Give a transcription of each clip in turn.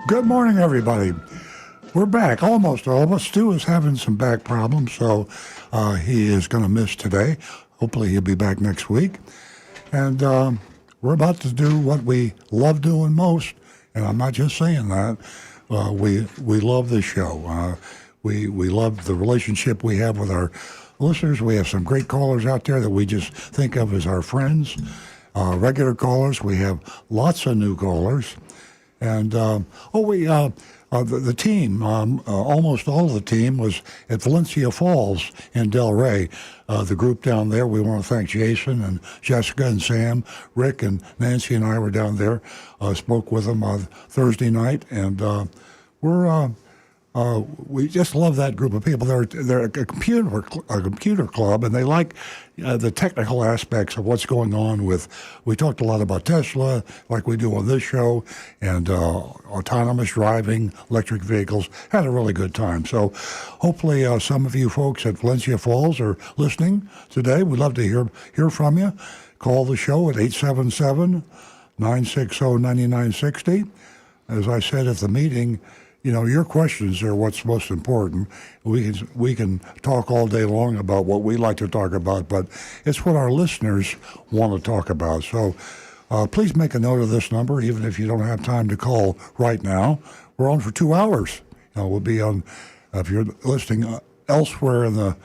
Good morning, everybody. We're back, almost all of us. Stu is having some back problems, so he is going to miss today. Hopefully he'll be back next week. And we're about to do what we love doing most, and I'm not just saying that. We love this show. We love the relationship we have with our listeners. We have some great callers out there that we just think of as our friends. Regular callers, we have lots of new callers. And the team, almost all of the team was at Valencia Falls in Delray. The group down there, we want to thank Jason and Jessica and Sam, Rick and Nancy and I were down there, spoke with them Thursday night, and we just love that group of people. They're a computer club, and they like the technical aspects of what's going on with. We talked a lot about Tesla, like we do on this show, and autonomous driving, electric vehicles. Had a really good time. So, hopefully, some of you folks at Valencia Falls are listening today. We'd love to hear from you. Call the show at 877-960-9960. As I said at the meeting, your questions are what's most important. We can talk all day long about what we like to talk about, but it's what our listeners want to talk about. So please make a note of this number, even if you don't have time to call right now. We're on for 2 hours. We'll be on, if you're listening elsewhere in the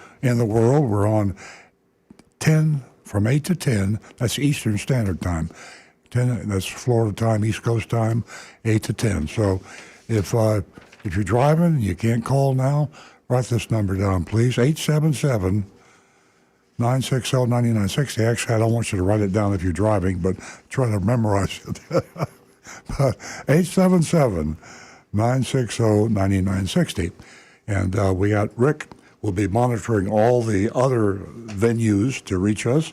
world, we're on 10 from 8 to 10. That's Eastern Standard Time. 10. That's Florida time, East Coast time, 8 to 10. So. If you're driving and you can't call now, write this number down, please. 877-960-9960. Actually, I don't want you to write it down if you're driving, but try to memorize it. 877-960-9960. And we got Rick will be monitoring all the other venues to reach us.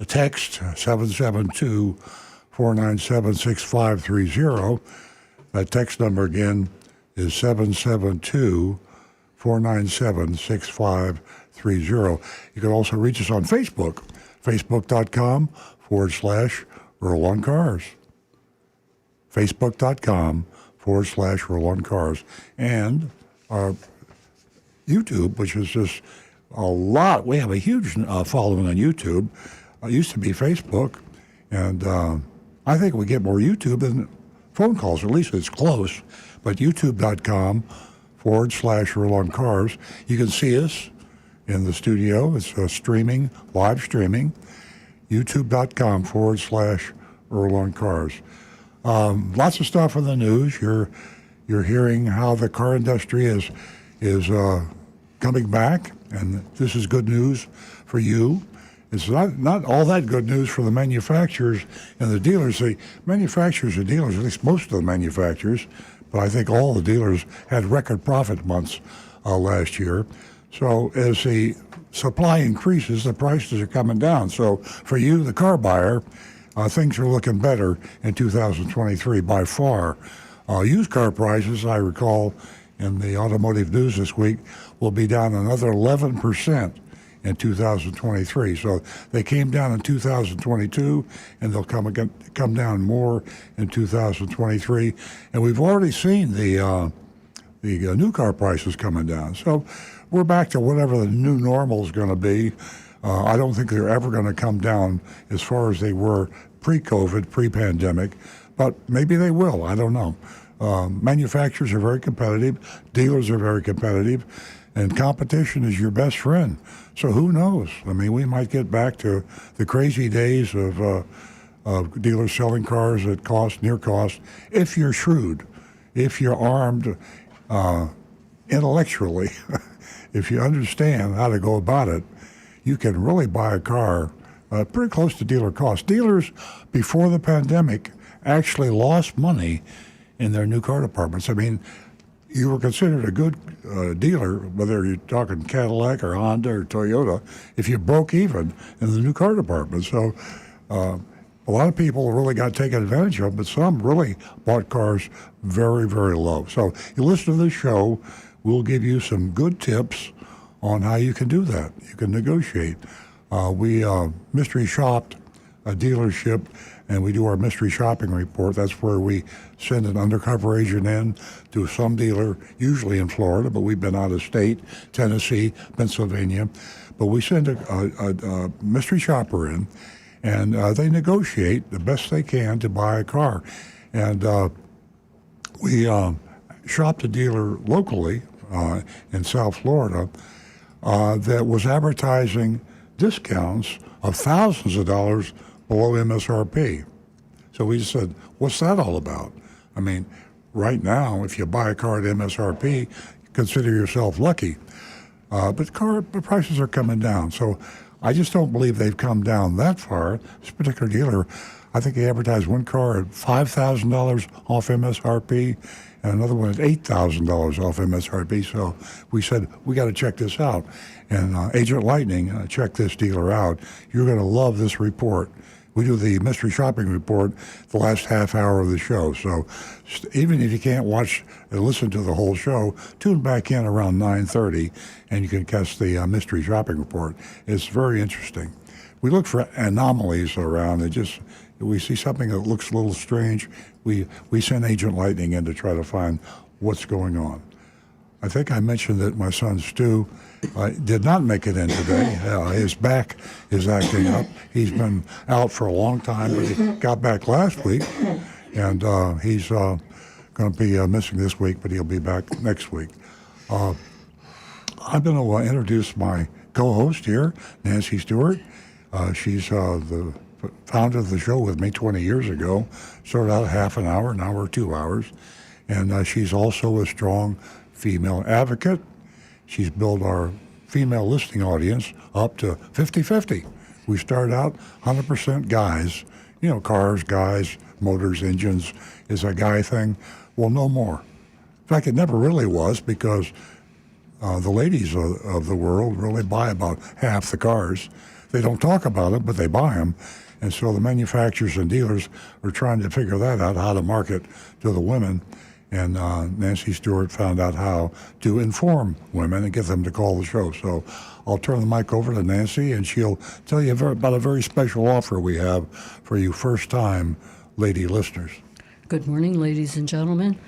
Text 772-497-6530. That text number again is 772-497-6530. You can also reach us on Facebook, facebook.com/Earl on Cars. Facebook.com/Earl on Cars. And our YouTube, which is just a lot. We have a huge following on YouTube. It used to be Facebook. And I think we get more YouTube than phone calls, at least it's close, but youtube.com/Earl on Cars. You can see us in the studio. It's live streaming, youtube.com/Earl on Cars. Lots of stuff in the news. You're hearing how the car industry is coming back, and this is good news for you. It's not all that good news for the manufacturers and the dealers. The manufacturers and dealers, at least most of the manufacturers, but I think all the dealers had record profit months last year. So as the supply increases, the prices are coming down. So for you, the car buyer, things are looking better in 2023 by far. Used car prices, I recall, in the automotive news this week, will be down another 11%. In 2023. So they came down in 2022, and they'll come down more in 2023. And we've already seen the new car prices coming down. So we're back to whatever the new normal is going to be. I don't think they're ever going to come down as far as they were pre-COVID, pre-pandemic, but maybe they will. I don't know. Manufacturers are very competitive. Dealers are very competitive. And competition is your best friend. So who knows? I mean, we might get back to the crazy days of dealers selling cars at near cost, if you're shrewd, if you're armed intellectually, if you understand how to go about it, you can really buy a car pretty close to dealer cost. Dealers, before the pandemic, actually lost money in their new car departments. I mean, you were considered a good dealer, whether you're talking Cadillac or Honda or Toyota, if you broke even in the new car department. So a lot of people really got taken advantage of, but some really bought cars very, very low. So you listen to this show, we'll give you some good tips on how you can do that. You can negotiate. We mystery shopped a dealership and we do our mystery shopping report. That's where we send an undercover agent in to some dealer, usually in Florida, but we've been out of state, Tennessee, Pennsylvania. But we send a mystery shopper in, and they negotiate the best they can to buy a car. And we shopped a dealer locally in South Florida that was advertising discounts of thousands of dollars below MSRP. So we just said, what's that all about? I mean, right now, if you buy a car at MSRP, consider yourself lucky. But car prices are coming down. So I just don't believe they've come down that far. This particular dealer, I think they advertised one car at $5,000 off MSRP and another one at $8,000 off MSRP. So we said, we got to check this out. And Agent Lightning checked this dealer out. You're going to love this report. We do the mystery shopping report the last half hour of the show. So even if you can't watch and listen to the whole show, tune back in around 9:30 and you can catch the mystery shopping report. It's very interesting. We look for anomalies around. We see something that looks a little strange. We send Agent Lightning in to try to find what's going on. I think I mentioned that my son Stu did not make it in today. His back is acting up. He's been out for a long time, but he got back last week, and he's going to be missing this week, but he'll be back next week. I'm going to introduce my co-host here, Nancy Stewart. She's the founder of the show with me 20 years ago. Started out half an hour, 2 hours, and she's also a strong female advocate. She's built our female listening audience up to 50-50. We started out 100% guys. You know, cars, guys, motors, engines is a guy thing. Well, no more. In fact, it never really was because the ladies of the world really buy about half the cars. They don't talk about it, but they buy them. And so the manufacturers and dealers are trying to figure that out, how to market to the women. And Nancy Stewart found out how to inform women and get them to call the show. So I'll turn the mic over to Nancy, and she'll tell you about a very special offer we have for you first-time lady listeners. Good morning, ladies and gentlemen.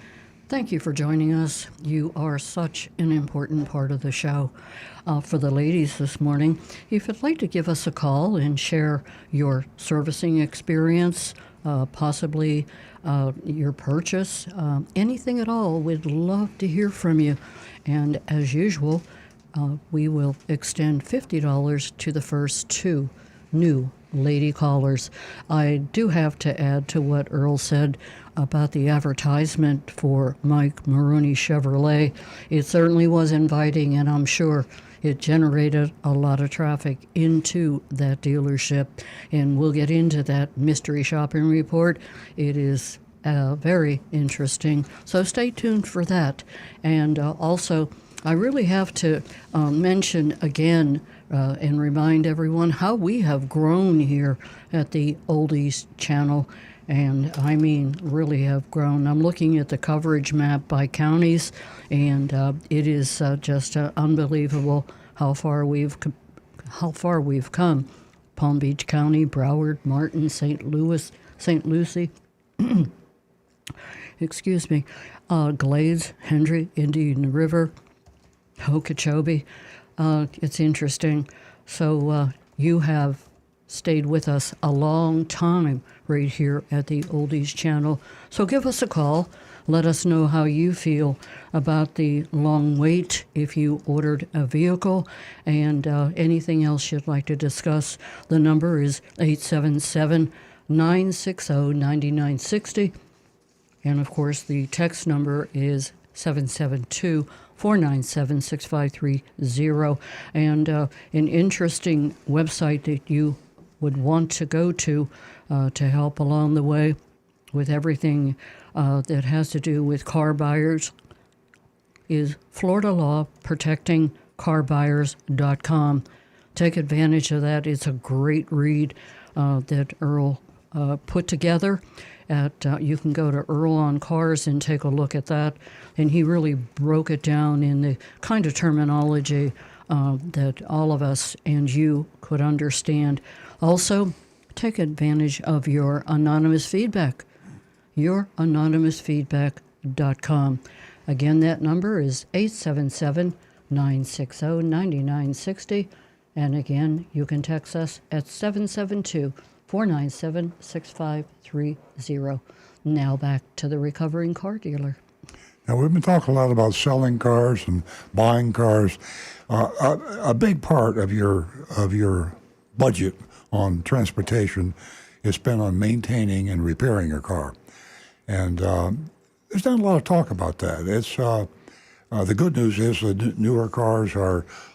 Thank you for joining us. You are such an important part of the show. For the ladies this morning, if you'd like to give us a call and share your servicing experience, possibly your purchase, anything at all, we'd love to hear from you. And as usual, we will extend $50 to the first 2 new lady callers. I do have to add to what Earl said about the advertisement for Mike Maroney Chevrolet. It certainly was inviting, and I'm sure it generated a lot of traffic into that dealership, and we'll get into that mystery shopping report. It is very interesting, so stay tuned for that. And also, I really have to mention again and remind everyone how we have grown here at the Oldies channel, and I mean really have grown. I'm looking at the coverage map by counties, and it is just unbelievable how far we've come. Palm Beach County, Broward, Martin, St. Lucie, excuse me, Glades, Hendry, Indian River, Okeechobee. It's interesting. So you have stayed with us a long time right here at the Oldies channel. So give us a call. Let us know how you feel about the long wait if you ordered a vehicle, and anything else you'd like to discuss. The number is 877-960-9960. And of course, the text number is 772-497-6530. And an interesting website that you would want to go to help along the way with everything that has to do with car buyers is FloridaLawProtectingCarBuyers.com. Take advantage of that. It's a great read that Earl put together. You can go to Earl on Cars and take a look at that. And he really broke it down in the kind of terminology that all of us and you could understand. Also, take advantage of your anonymous feedback. Youranonymousfeedback.com. Again, that number is 877-960-9960. And again, you can text us at 772-497-6530. Now back to the recovering car dealer. Now, we've been talking a lot about selling cars and buying cars. A big part of your budget on transportation is spent on maintaining and repairing your car. And there's not a lot of talk about that. It's the good news is the newer cars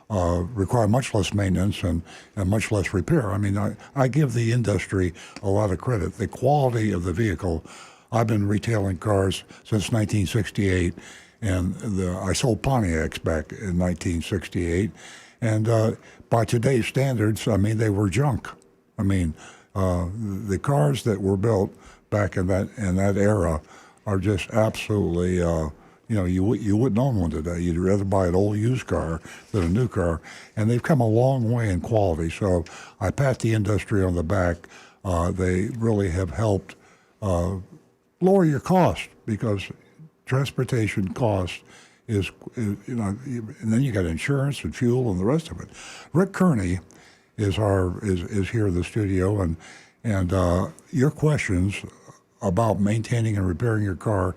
require much less maintenance and much less repair. I mean, I give the industry a lot of credit. The quality of the vehicle. I've been retailing cars since 1968, and I sold Pontiacs back in 1968. And by today's standards, I mean, they were junk. I mean, the cars that were built back in that era are just absolutely, you wouldn't own one today. You'd rather buy an old used car than a new car. And they've come a long way in quality. So I pat the industry on the back. They really have helped lower your cost, because transportation cost is, and then you got insurance and fuel and the rest of it. Rick Kearney is here in the studio, and your questions about maintaining and repairing your car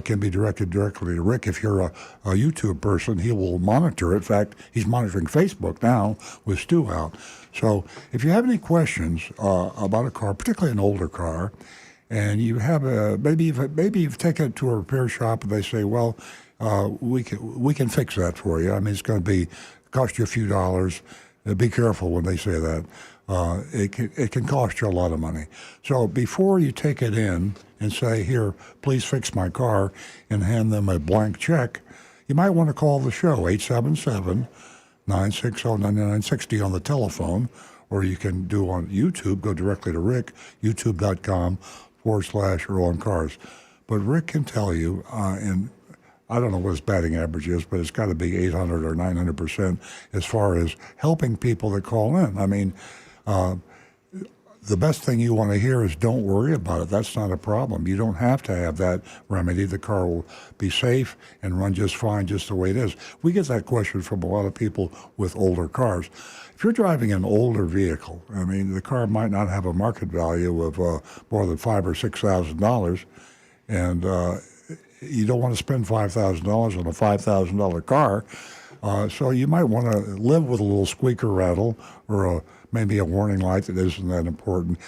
can be directed directly to Rick. If you're a YouTube person, he will monitor it. In fact, he's monitoring Facebook now with Stu out. So if you have any questions about a car, particularly an older car, and you have maybe you've taken it to a repair shop and they say, well, we can fix that for you. I mean, it's going to cost you a few dollars. Be careful when they say that. It can cost you a lot of money. So before you take it in and say, here, please fix my car, and hand them a blank check, you might want to call the show, 877-960-9960 on the telephone, or you can do on YouTube, go directly to Rick, youtube.com/Earl on Cars. But Rick can tell you, and I don't know what his batting average is, but it's got to be 800 or 900% as far as helping people that call in. I mean, the best thing you want to hear is don't worry about it. That's not a problem. You don't have to have that remedy. The car will be safe and run just fine just the way it is. We get that question from a lot of people with older cars. If you're driving an older vehicle, I mean, the car might not have a market value of more than $5,000 or $6,000, and you don't want to spend $5,000 on a $5,000 car. So you might want to live with a little squeaker rattle or maybe a warning light that isn't that important.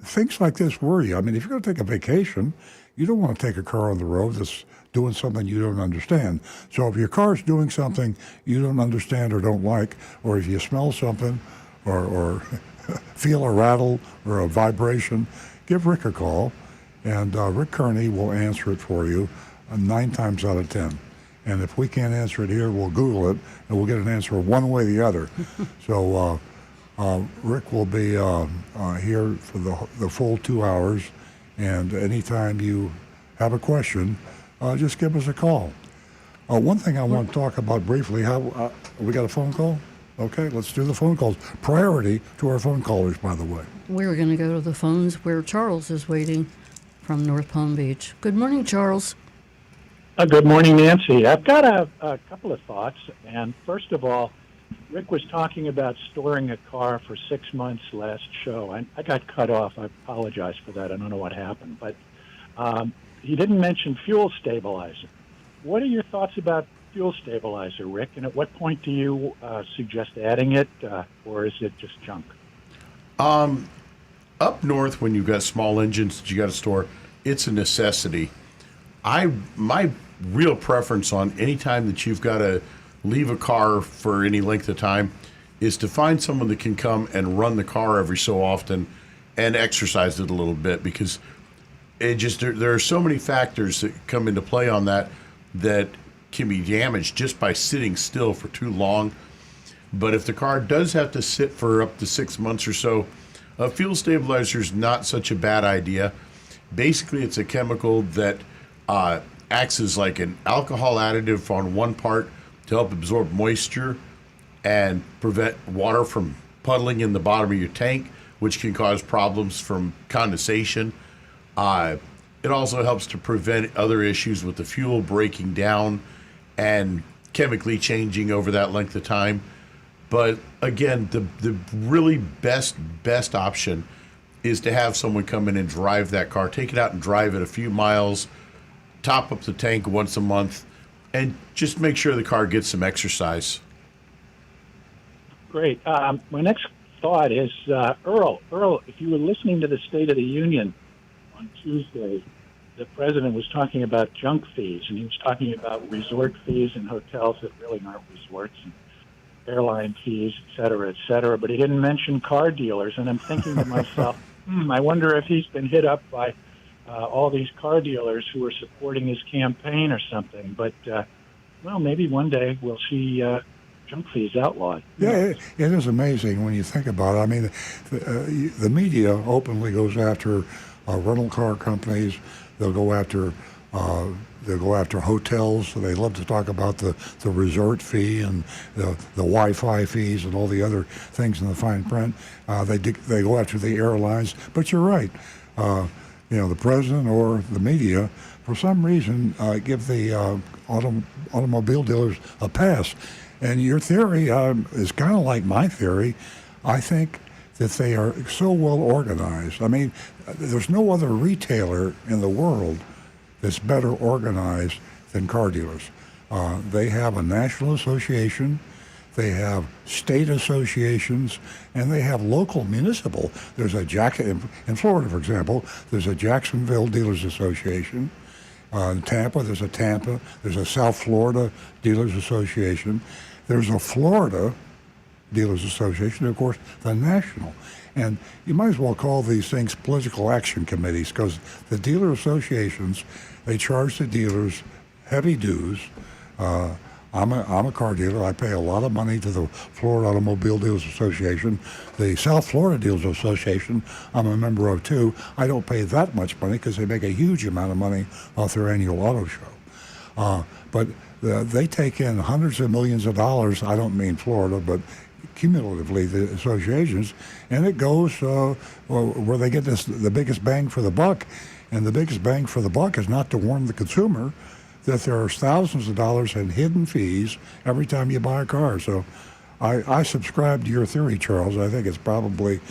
Things like this worry you. I mean, if you're going to take a vacation, you don't want to take a car on the road that's doing something you don't understand. So if your car's doing something you don't understand or don't like, or if you smell something or feel a rattle or a vibration, give Rick a call, and Rick Kearney will answer it for you 9 times out of 10. And if we can't answer it here, we'll Google it, and we'll get an answer one way or the other. So Rick will be here for the full 2 hours, and anytime you have a question, just give us a call. One thing I want to talk about briefly, we got a phone call? Okay, let's do the phone calls. Priority to our phone callers, by the way. We're going to go to the phones where Charles is waiting from North Palm Beach. Good morning, Charles. Good morning, Nancy. I've got a couple of thoughts. And first of all, Rick was talking about storing a car for 6 months last show. I got cut off. I apologize for that. I don't know what happened. But he didn't mention fuel stabilizer. What are your thoughts about fuel stabilizer, Rick? And at what point do you suggest adding it, or is it just junk? Up north, when you've got small engines that you got to store, it's a necessity. My real preference on any time that you've got to leave a car for any length of time is to find someone that can come and run the car every so often and exercise it a little bit, because there are so many factors that come into play on that can be damaged just by sitting still for too long. But if the car does have to sit for up to 6 months or so, a fuel stabilizer is not such a bad idea. Basically, it's a chemical that acts as like an alcohol additive on one part to help absorb moisture and prevent water from puddling in the bottom of your tank, which can cause problems from condensation. It also helps to prevent other issues with the fuel breaking down and chemically changing over that length of time. But again, the really best option is to have someone come in and drive that car, take it out and drive it a few miles, top up the tank once a month, and just make sure the car gets some exercise. Great. My next thought is Earl. Earl, if you were listening to the State of the Union on Tuesday, the president was talking about junk fees, and he was talking about resort fees in hotels that really aren't resorts, and airline fees, et cetera, but he didn't mention car dealers. And I'm thinking to myself, I wonder if he's been hit up by all these car dealers who are supporting his campaign or something. But, well, maybe one day we'll see junk fees outlawed. Yeah, it is amazing when you think about it. I mean, the media openly goes after rental car companies. They'll go after hotels. So they love to talk about the resort fee and the Wi-Fi fees and all the other things in the fine print. They go after the airlines. But you're right. The president or the media, for some reason, give the automobile dealers a pass. And your theory is kind of like my theory. I think that they are so well organized. I mean, there's no other retailer in the world that's better organized than car dealers. They have a national association, they have state associations, and they have local municipal. There's a in Florida, for example, there's a Jacksonville Dealers Association. In Tampa, there's a South Florida Dealers Association. There's a Florida Dealers Association, and of course, the national. And you might as well call these things political action committees, because the dealer associations, they charge the dealers heavy dues. I'm a car dealer. I pay a lot of money to the Florida Automobile Dealers Association. The South Florida Dealers Association, I'm a member of too. I don't pay that much money because they make a huge amount of money off their annual auto show. But they take in hundreds of millions of dollars. I don't mean Florida, but cumulatively the associations, and it goes where they get the biggest bang for the buck. And the biggest bang for the buck is not to warn the consumer that there are thousands of dollars in hidden fees every time you buy a car. So I subscribe to your theory, Charles. I think it's probably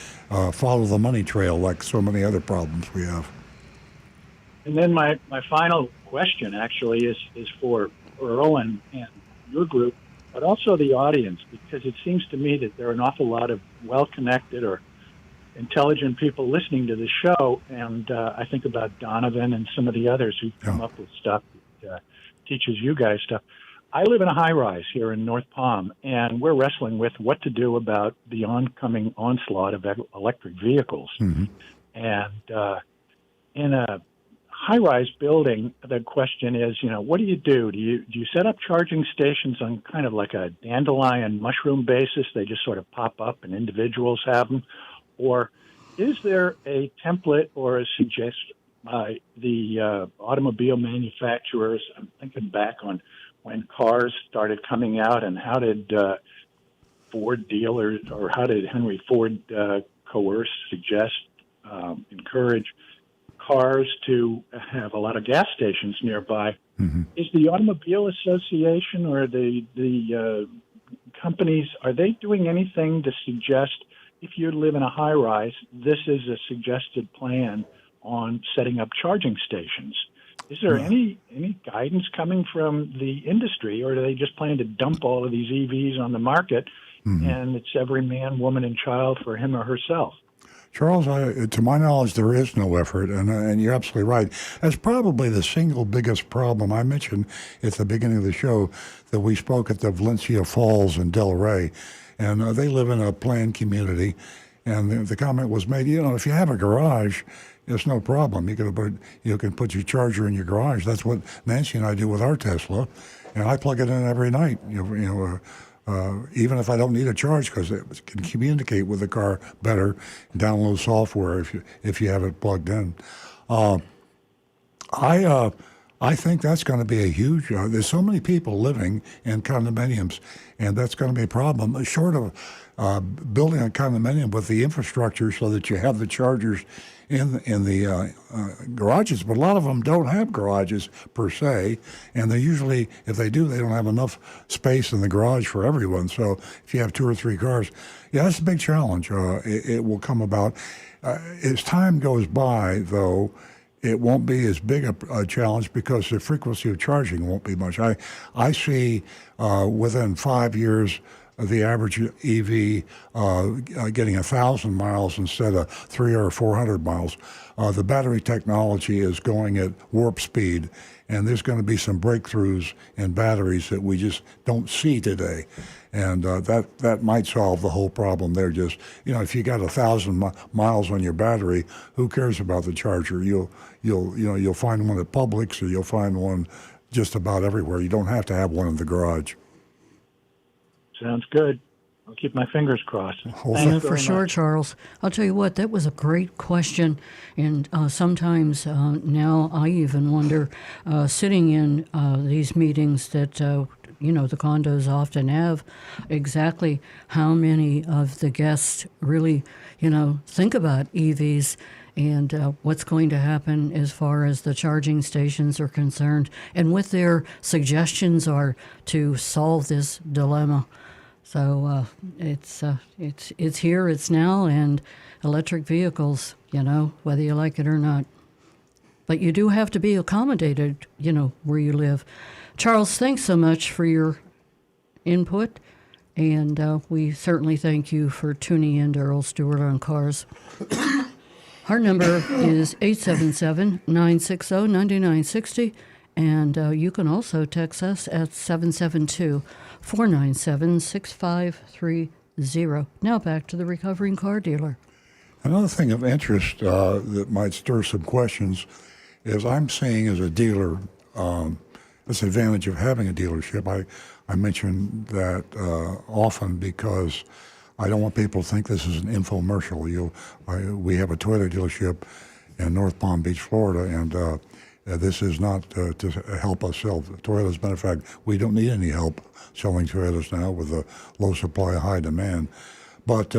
follow the money trail like so many other problems we have. And then my final question actually is for Earl and your group, but also the audience, because it seems to me that there are an awful lot of well-connected or intelligent people listening to the show, and I think about Donovan and some of the others who come up with stuff that teaches you guys stuff. I live in a high-rise here in North Palm, and we're wrestling with what to do about the oncoming onslaught of electric vehicles. Mm-hmm. And in a high-rise building, the question is, what do you do? Do you set up charging stations on kind of like a dandelion mushroom basis? They just sort of pop up and individuals have them? Or is there a template or a suggestion by the automobile manufacturers? I'm thinking back on when cars started coming out, and how did Ford dealers, or how did Henry Ford coerce, suggest, encourage cars to have a lot of gas stations nearby? Mm-hmm. Is the Automobile Association or the companies, are they doing anything to suggest, if you live in a high-rise, this is a suggested plan on setting up charging stations? Is there any guidance coming from the industry, or do they just plan to dump all of these EVs on the market, mm-hmm. and it's every man, woman, and child for him or herself? Charles, to my knowledge, there is no effort, and you're absolutely right. That's probably the single biggest problem. I mentioned at the beginning of the show that we spoke at the Valencia Falls in Delray, and they live in a planned community, and the comment was made, if you have a garage, it's no problem. You can put your charger in your garage. That's what Nancy and I do with our Tesla, and I plug it in every night. Even if I don't need a charge, because it can communicate with the car better. Download software if you have it plugged in. I think that's going to be a huge. There's so many people living in condominiums, and that's going to be a problem. Short of building a condominium with the infrastructure so that you have the chargers in the garages, but a lot of them don't have garages per se, and they usually, if they do, they don't have enough space in the garage for everyone. So if you have 2 or 3 cars, yeah, that's a big challenge. It will come about. As time goes by, though, it won't be as big a challenge because the frequency of charging won't be much. I see within 5 years the average EV getting 1,000 miles instead of 300 or 400 miles. The battery technology is going at warp speed, and there's going to be some breakthroughs in batteries that we just don't see today. And that might solve the whole problem there. Just, if you got 1,000 miles on your battery, who cares about the charger? You'll find one at Publix, or you'll find one just about everywhere. You don't have to have one in the garage. Sounds good. I'll keep my fingers crossed. For sure, Charles. I'll tell you what, that was a great question. And sometimes now I even wonder, sitting in these meetings that, the condos often have, exactly how many of the guests really, think about EVs and what's going to happen as far as the charging stations are concerned and what their suggestions are to solve this dilemma. So it's here, it's now, and electric vehicles, whether you like it or not. But you do have to be accommodated, where you live. Charles, thanks so much for your input, and we certainly thank you for tuning in to Earl Stewart on Cars. Our number is 877-960-9960, and you can also text us at 772-497-6530. Now back to the recovering car dealer. Another thing of interest that might stir some questions is I'm seeing as a dealer, this advantage of having a dealership. I mention that often because I don't want people to think this is an infomercial. We have a Toyota dealership in North Palm Beach, Florida, and this is not to help us sell Toyotas. As a matter of fact, we don't need any help selling Toyotas now with a low supply, high demand. But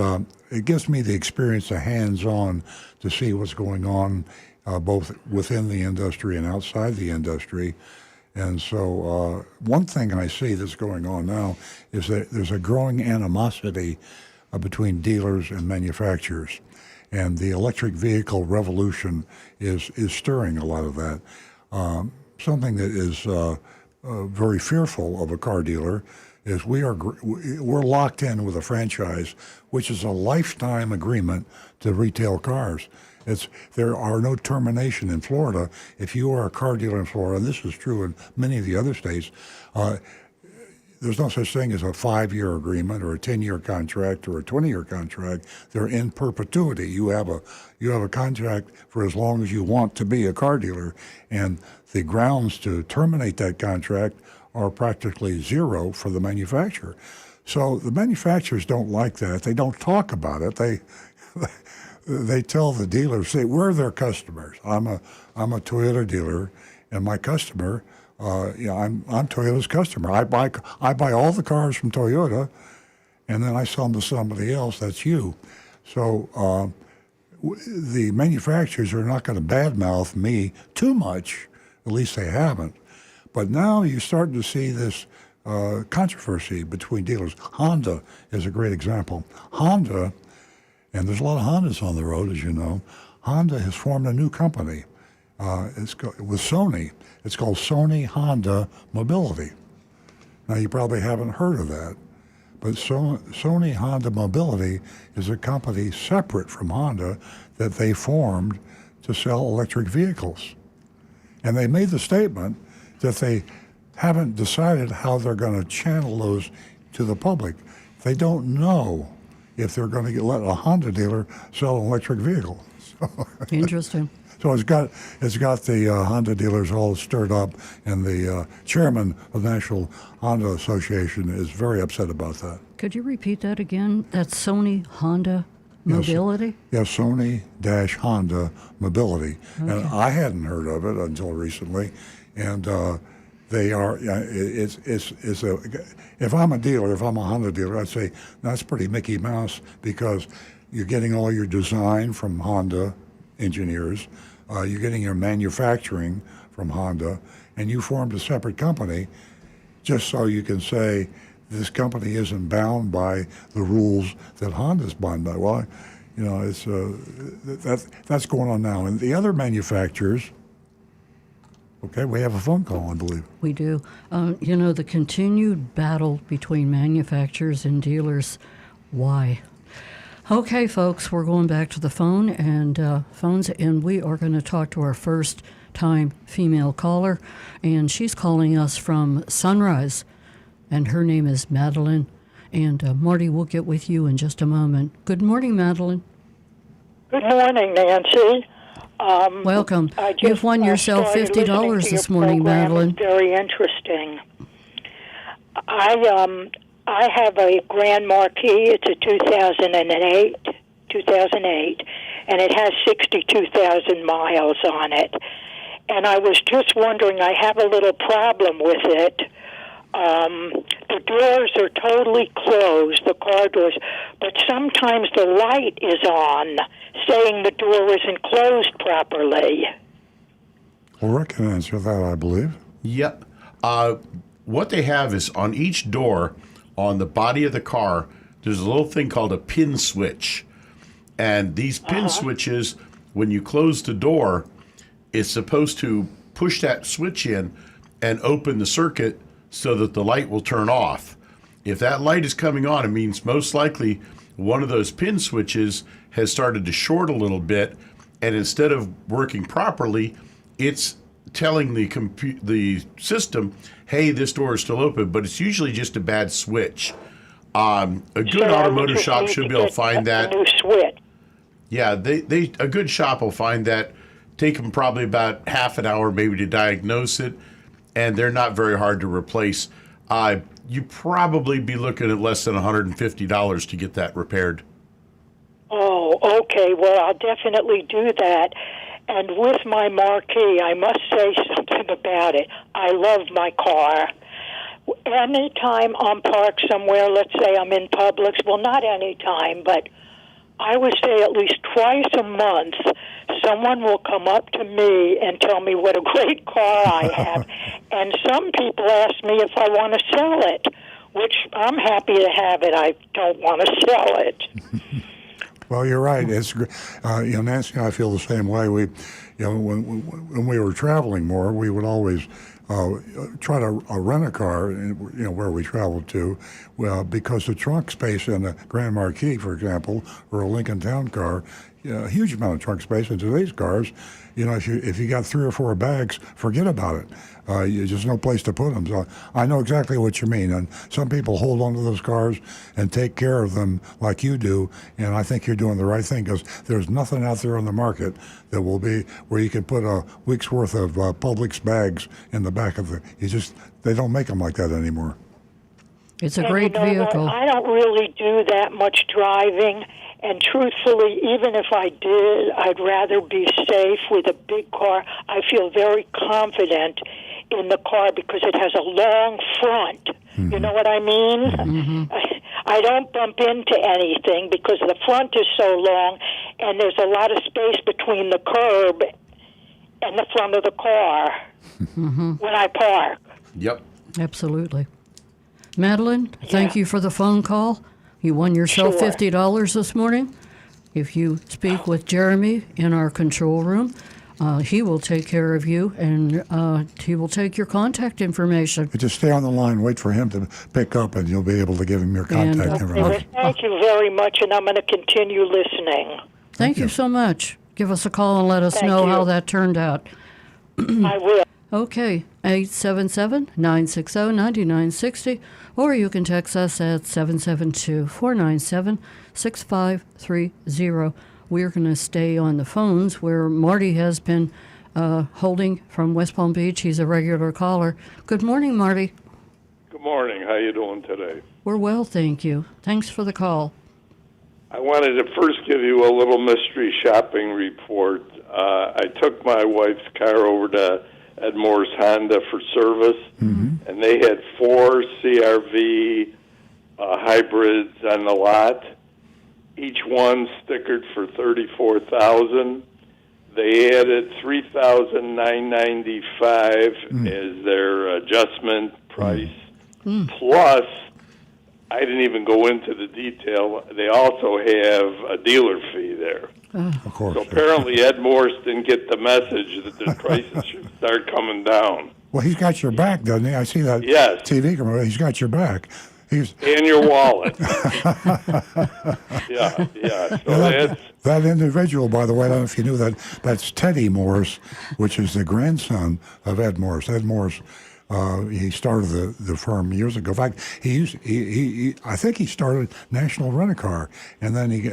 it gives me the experience of hands-on to see what's going on both within the industry and outside the industry. And so one thing I see that's going on now is that there's a growing animosity between dealers and manufacturers. And the electric vehicle revolution is stirring a lot of that. Something that is very fearful of a car dealer is we're locked in with a franchise, which is a lifetime agreement to retail cars. There are no termination in Florida. If you are a car dealer in Florida, and this is true in many of the other states, there's no such thing as a 5-year agreement or a 10-year contract or a 20-year contract. They're in perpetuity. You have a contract for as long as you want to be a car dealer, and the grounds to terminate that contract are practically zero for the manufacturer. So the manufacturers don't like that. They don't talk about it. They tell the dealers, say, we're their customers. I'm a Toyota dealer, and my customer, I'm Toyota's customer. I buy all the cars from Toyota, and then I sell them to somebody else. That's you. So the manufacturers are not going to badmouth me too much. At least they haven't. But now you're starting to see this controversy between dealers. Honda is a great example. Honda, and there's a lot of Hondas on the road, as you know. Honda has formed a new company. With Sony. It's called Sony Honda Mobility. Now, you probably haven't heard of that, but Sony Honda Mobility is a company separate from Honda that they formed to sell electric vehicles. And they made the statement that they haven't decided how they're going to channel those to the public. They don't know if they're going to let a Honda dealer sell an electric vehicle. Interesting. So it's got the Honda dealers all stirred up, and the chairman of the National Honda Association is very upset about that. Could you repeat that again? That's Sony Honda Mobility? Yes, Sony-Honda Mobility. Okay. And I hadn't heard of it until recently. and they are. It's a. If I'm a dealer, if I'm a Honda dealer, I'd say that's pretty Mickey Mouse because you're getting all your design from Honda engineers, you're getting your manufacturing from Honda, and you formed a separate company just so you can say this company isn't bound by the rules that Honda's bound by. Well, it's that's going on now, and the other manufacturers. Okay, we have a phone call, I believe. We do. The continued battle between manufacturers and dealers. Why? Okay, folks, we're going back to the phone and phones, and we are going to talk to our first-time female caller, and she's calling us from Sunrise, and her name is Madeline. And Marty, we'll get with you in just a moment. Good morning, Madeline. Good morning, Nancy. Welcome. You've won yourself $50 this morning, Madeline. It's very interesting. I have a Grand Marquis. It's a 2008, and it has 62,000 miles on it. And I was just wondering, I have a little problem with it. The doors are totally closed, the car doors, but sometimes the light is on, saying the door isn't closed properly. Well, Rick can answer that, I believe. Yep. What they have is on each door, on the body of the car, there's a little thing called a pin switch. And these pin switches, when you close the door, it's supposed to push that switch in and open the circuit so that the light will turn off. If that light is coming on, it means most likely one of those pin switches has started to short a little bit, and instead of working properly, it's telling the system, hey, this door is still open, but it's usually just a bad switch. A good automotive shop should be able to find that. New switch. Yeah, a good shop will find that. Take them probably about half an hour maybe to diagnose it, and they're not very hard to replace. You probably be looking at less than $150 to get that repaired. Oh, okay. Well, I'll definitely do that. And with my Marquis, I must say something about it. I love my car. Anytime I'm parked somewhere, let's say I'm in Publix, well, not any time, but I would say at least twice a month, someone will come up to me and tell me what a great car I have. And some people ask me if I want to sell it, which I'm happy to have it. I don't want to sell it. Well, you're right. It's Nancy and I feel the same way. When we were traveling more, we would always try to rent a car, where we traveled to, because the trunk space in a Grand Marquis, for example, or a Lincoln Town car, a huge amount of trunk space in today's cars. If you got 3 or 4 bags, forget about it. There's just no place to put them. So I know exactly what you mean. And some people hold on to those cars and take care of them like you do. And I think you're doing the right thing because there's nothing out there on the market that will be where you can put a week's worth of Publix bags in the back of they don't make them like that anymore. It's a great vehicle. I don't really do that much driving. And truthfully, even if I did, I'd rather be safe with a big car. I feel very confident in the car because it has a long front. Mm-hmm. You know what I mean? Mm-hmm. I don't bump into anything because the front is so long and there's a lot of space between the curb and the front of the car when I park. Yep. Absolutely. Madeline, thank you for the phone call. You won yourself $50 this morning. If you speak with Jeremy in our control room, he will take care of you, and he will take your contact information. Just stay on the line, wait for him to pick up, and you'll be able to give him your contact information. Thank you very much, and I'm going to continue listening. Thank you so much. Give us a call and let us know how that turned out. I will. Okay, 877-960-9960, or you can text us at 772-497-6530. We're going to stay on the phones where Marty has been holding from West Palm Beach. He's a regular caller. Good morning, Marty. Good morning. How you doing today? We're well, thank you. Thanks for the call. I wanted to first give you a little mystery shopping report. I took my wife's car over to Ed Moore's Honda for service, and they had 4 CRV hybrids on the lot. Each one stickered for $34,000. They added $3,995 as their adjustment price. Plus, I didn't even go into the detail. They also have a dealer fee there. Of course. So apparently, Ed Morse didn't get the message that the prices should start coming down. Well, he's got your back, doesn't he? I see that Yes. TV commercial. He's got your back. He's And your wallet. yeah. So that's that individual, by the way, I don't know if you knew that. That's Teddy Morse, which is the grandson of Ed Morse. Ed Morse. He started the firm years ago. In fact, I think he started National Rent-A-Car, and then he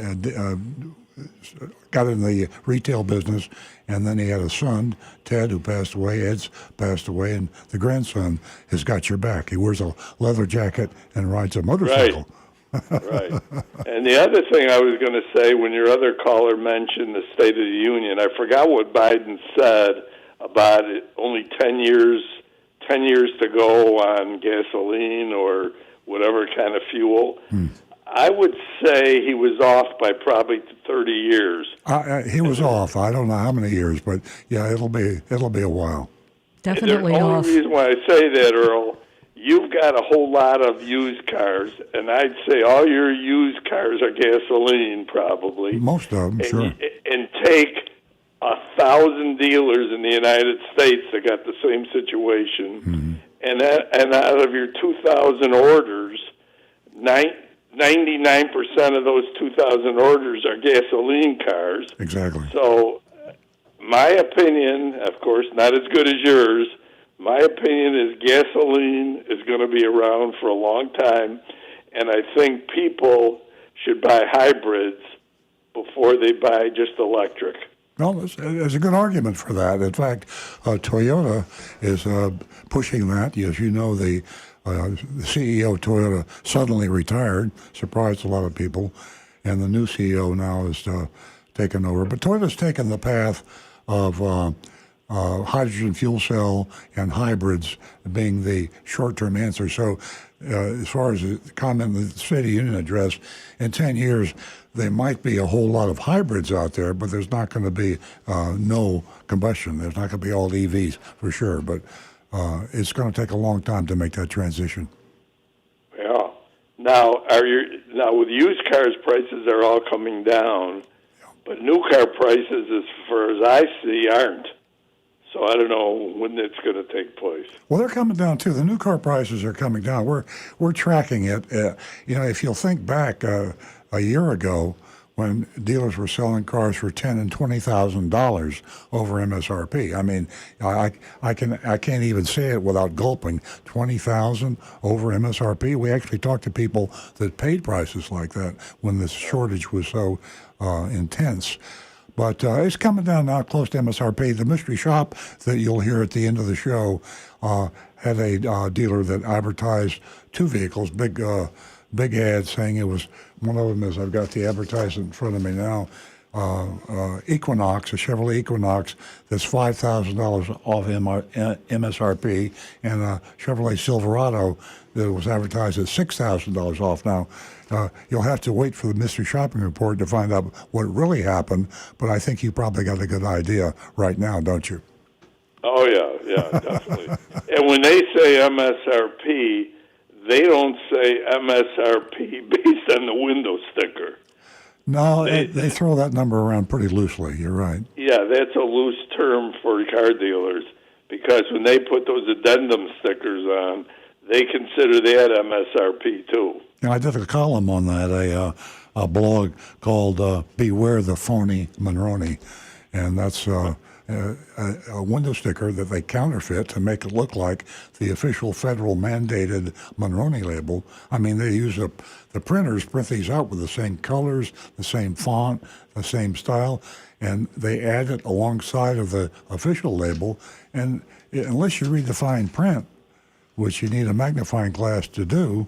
got in the retail business, and then he had a son, Ted, who passed away. Ed's passed away, and the grandson has got your back. He wears a leather jacket and rides a motorcycle. right. And the other thing I was going to say, when your other caller mentioned the State of the Union, I forgot what Biden said about it. Only 10 years to go on gasoline or whatever kind of fuel. I would say he was off by probably 30 years. He was off. I don't know how many years, but yeah, it'll be a while. Definitely The off. only reason why I say that, Earl, you've got a whole lot of used cars, and I'd say all your used cars are gasoline, probably. Most of them, sure. And take 1,000 dealers in the United States that got the same situation, and out of your 2,000 orders, 99% of those 2,000 orders are gasoline cars. Exactly. So, my opinion, of course, not as good as yours. My opinion is gasoline is going to be around for a long time, and I think people should buy hybrids before they buy just electric. Well, there's a good argument for that. In fact, Toyota is pushing that. As you know, the CEO of Toyota suddenly retired, surprised a lot of people, and the new CEO now is taken over. But Toyota's taken the path of hydrogen fuel cell and hybrids being the short-term answer. So as far as the comment in the State of the Union address, in 10 years, there might be a whole lot of hybrids out there, but there's not going to be no combustion. There's not going to be all EVs for sure, but it's going to take a long time to make that transition. Yeah. Now with used cars, prices are all coming down, but new car prices, as far as I see, aren't. So I don't know when it's going to take place. Well, they're coming down too. The new car prices are coming down. We're tracking it. If you'll think back a year ago, when dealers were selling cars for $10,000 and $20,000 over MSRP. I mean, I can't even say it without gulping. $20,000 over MSRP. We actually talked to people that paid prices like that when the shortage was so intense. But it's coming down now close to MSRP. The mystery shop that you'll hear at the end of the show had a dealer that advertised 2 vehicles, big ad saying it was, one of them is, I've got the advertisement in front of me now, Equinox, a Chevrolet Equinox that's $5,000 off MSRP, and a Chevrolet Silverado that was advertised at $6,000 off. Now, you'll have to wait for the mystery shopping report to find out what really happened, but I think you probably got a good idea right now, don't you? Oh, yeah, definitely. And when they say MSRP, they don't say MSRP based on the window sticker. No, they throw that number around pretty loosely. You're right. Yeah, that's a loose term for car dealers because when they put those addendum stickers on, they consider that MSRP too. And I did a column on that, a blog called "Beware the Phony Monroney," and that's a window sticker that they counterfeit to make it look like the official federal mandated Monroney label. I mean, they use the printers print these out with the same colors, the same font, the same style, and they add it alongside of the official label. And unless you read the fine print, which you need a magnifying glass to do,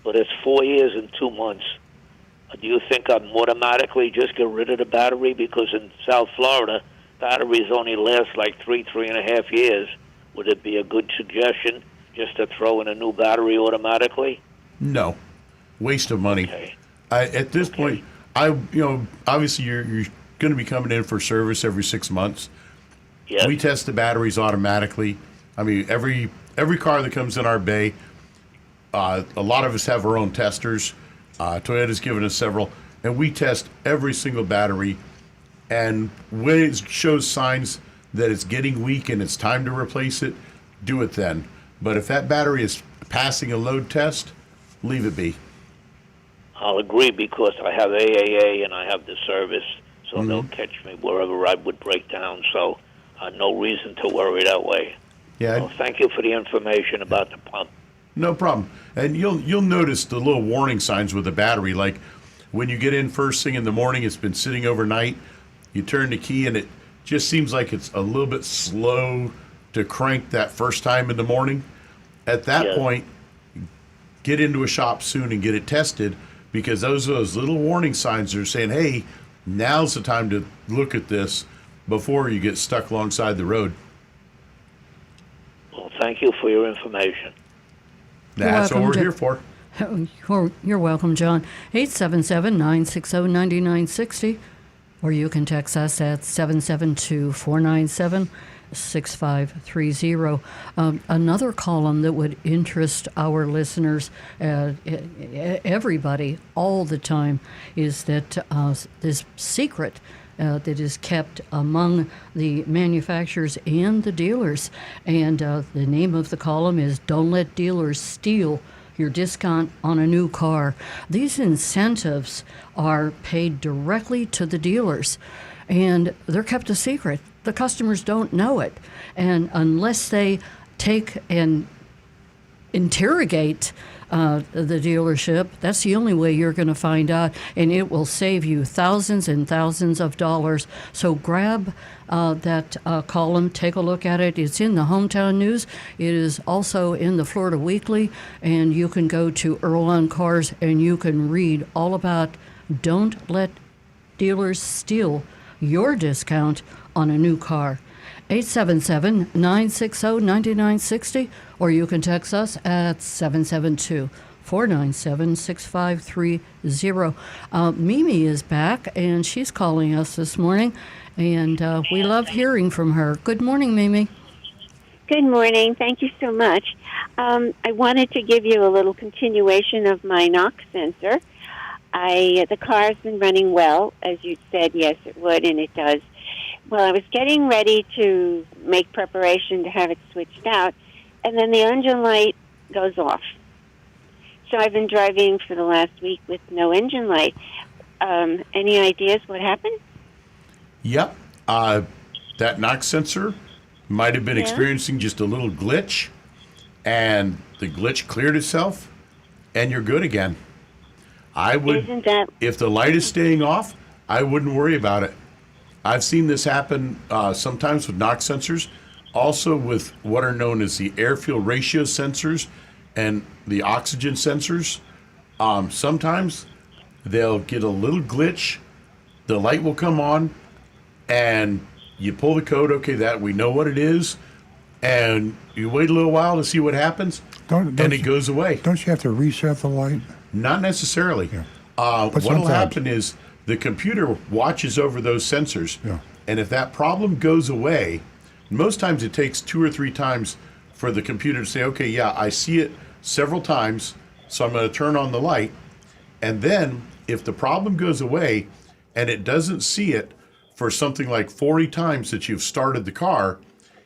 but it's 4 years and 2 months. Do you think I'd automatically just get rid of the battery? Because in South Florida, batteries only last like 3.5 years. Would it be a good suggestion just to throw in a new battery automatically? No, waste of money. Okay. At this point, obviously you're going to be coming in for service every 6 months. Yes. We test the batteries automatically. I mean, every car that comes in our bay, a lot of us have our own testers. Toyota's given us several, and we test every single battery. And when it shows signs that it's getting weak and it's time to replace it, do it then. But if that battery is passing a load test, leave it be. I'll agree because I have AAA and I have the service, so they'll catch me wherever I would break down. So no reason to worry that way. Yeah. Well, thank you for the information about the pump. No problem. And you'll notice the little warning signs with the battery. Like when you get in first thing in the morning, it's been sitting overnight. You turn the key and it just seems like it's a little bit slow to crank that first time in the morning. At that point, get into a shop soon and get it tested, because those are those little warning signs that are saying, hey, now's the time to look at this before you get stuck alongside the road. Well, thank you for your information. That's what welcome, we're here for. You're welcome, John. 877-960-9960, or you can text us at 772-497-6530. Another column that would interest our listeners, everybody, all the time, is that this secret that is kept among the manufacturers and the dealers. And the name of the column is Don't Let Dealers Steal Your Discount on a New Car. These incentives are paid directly to the dealers, and they're kept a secret. The customers don't know it. And unless they take and interrogate the dealership, that's the only way you're going to find out, and it will save you thousands and thousands of dollars. So grab that column, take a look at it. It's in the Hometown News. It is also in the Florida Weekly, and you can go to Earl on Cars and you can read all about Don't Let Dealers Steal Your Discount on a New Car. 877-960-9960, or you can text us at 772-497-6530. Mimi is back, and she's calling us this morning, and we love hearing from her. Good morning, Mimi. Good morning. Thank you so much. I wanted to give you a little continuation of my knock sensor. The car's been running well, as you said, yes, it would, and it does. Well, I was getting ready to make preparation to have it switched out, and then the engine light goes off. So I've been driving for the last week with no engine light. Any ideas what happened? Yep. That knock sensor might have been experiencing just a little glitch, and the glitch cleared itself, and you're good again. If the light is staying off, I wouldn't worry about it. I've seen this happen sometimes with knock sensors, also with what are known as the air-fuel ratio sensors and the oxygen sensors. Sometimes they'll get a little glitch, the light will come on, and you pull the code, okay, that we know what it is, and you wait a little while to see what happens, and it goes away. Don't you have to reset the light? Not necessarily. Yeah. What will happen is the computer watches over those sensors, and if that problem goes away, most times it takes 2 or 3 times for the computer to say, okay, yeah, I see it several times, so I'm going to turn on the light. And then if the problem goes away and it doesn't see it for something like 40 times that you've started the car,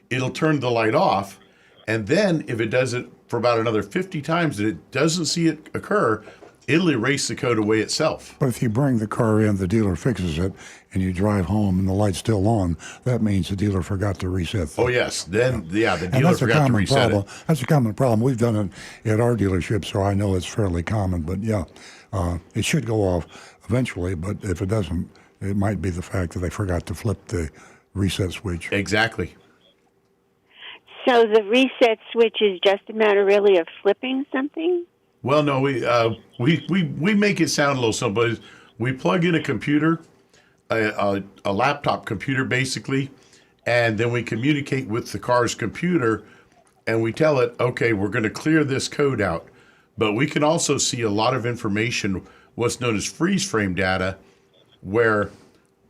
it'll turn the light off. And then if it does it for about another 50 times that it doesn't see it occur, it'll erase the code away itself. But if you bring the car in, the dealer fixes it, and you drive home and the light's still on, that means the dealer forgot to reset the the dealer forgot to reset it. That's a common problem. We've done it at our dealership, so I know it's fairly common. But it should go off eventually, but if it doesn't, it might be the fact that they forgot to flip the reset switch. Exactly. So the reset switch is just a matter really of flipping something? Well, no, we make it sound a little simple. But we plug in a computer, a laptop computer, basically, and then we communicate with the car's computer, and we tell it, okay, we're going to clear this code out. But we can also see a lot of information, what's known as freeze frame data, where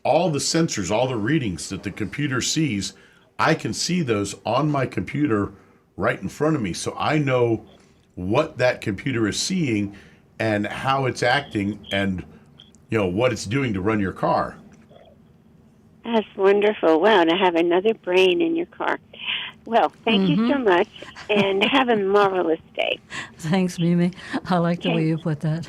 all the sensors, all the readings that the computer sees, I can see those on my computer right in front of me. So I know what that computer is seeing and how it's acting and, what it's doing to run your car. That's wonderful. Wow, to have another brain in your car. Well, thank you so much, and have a marvelous day. Thanks, Mimi. I like the way you put that.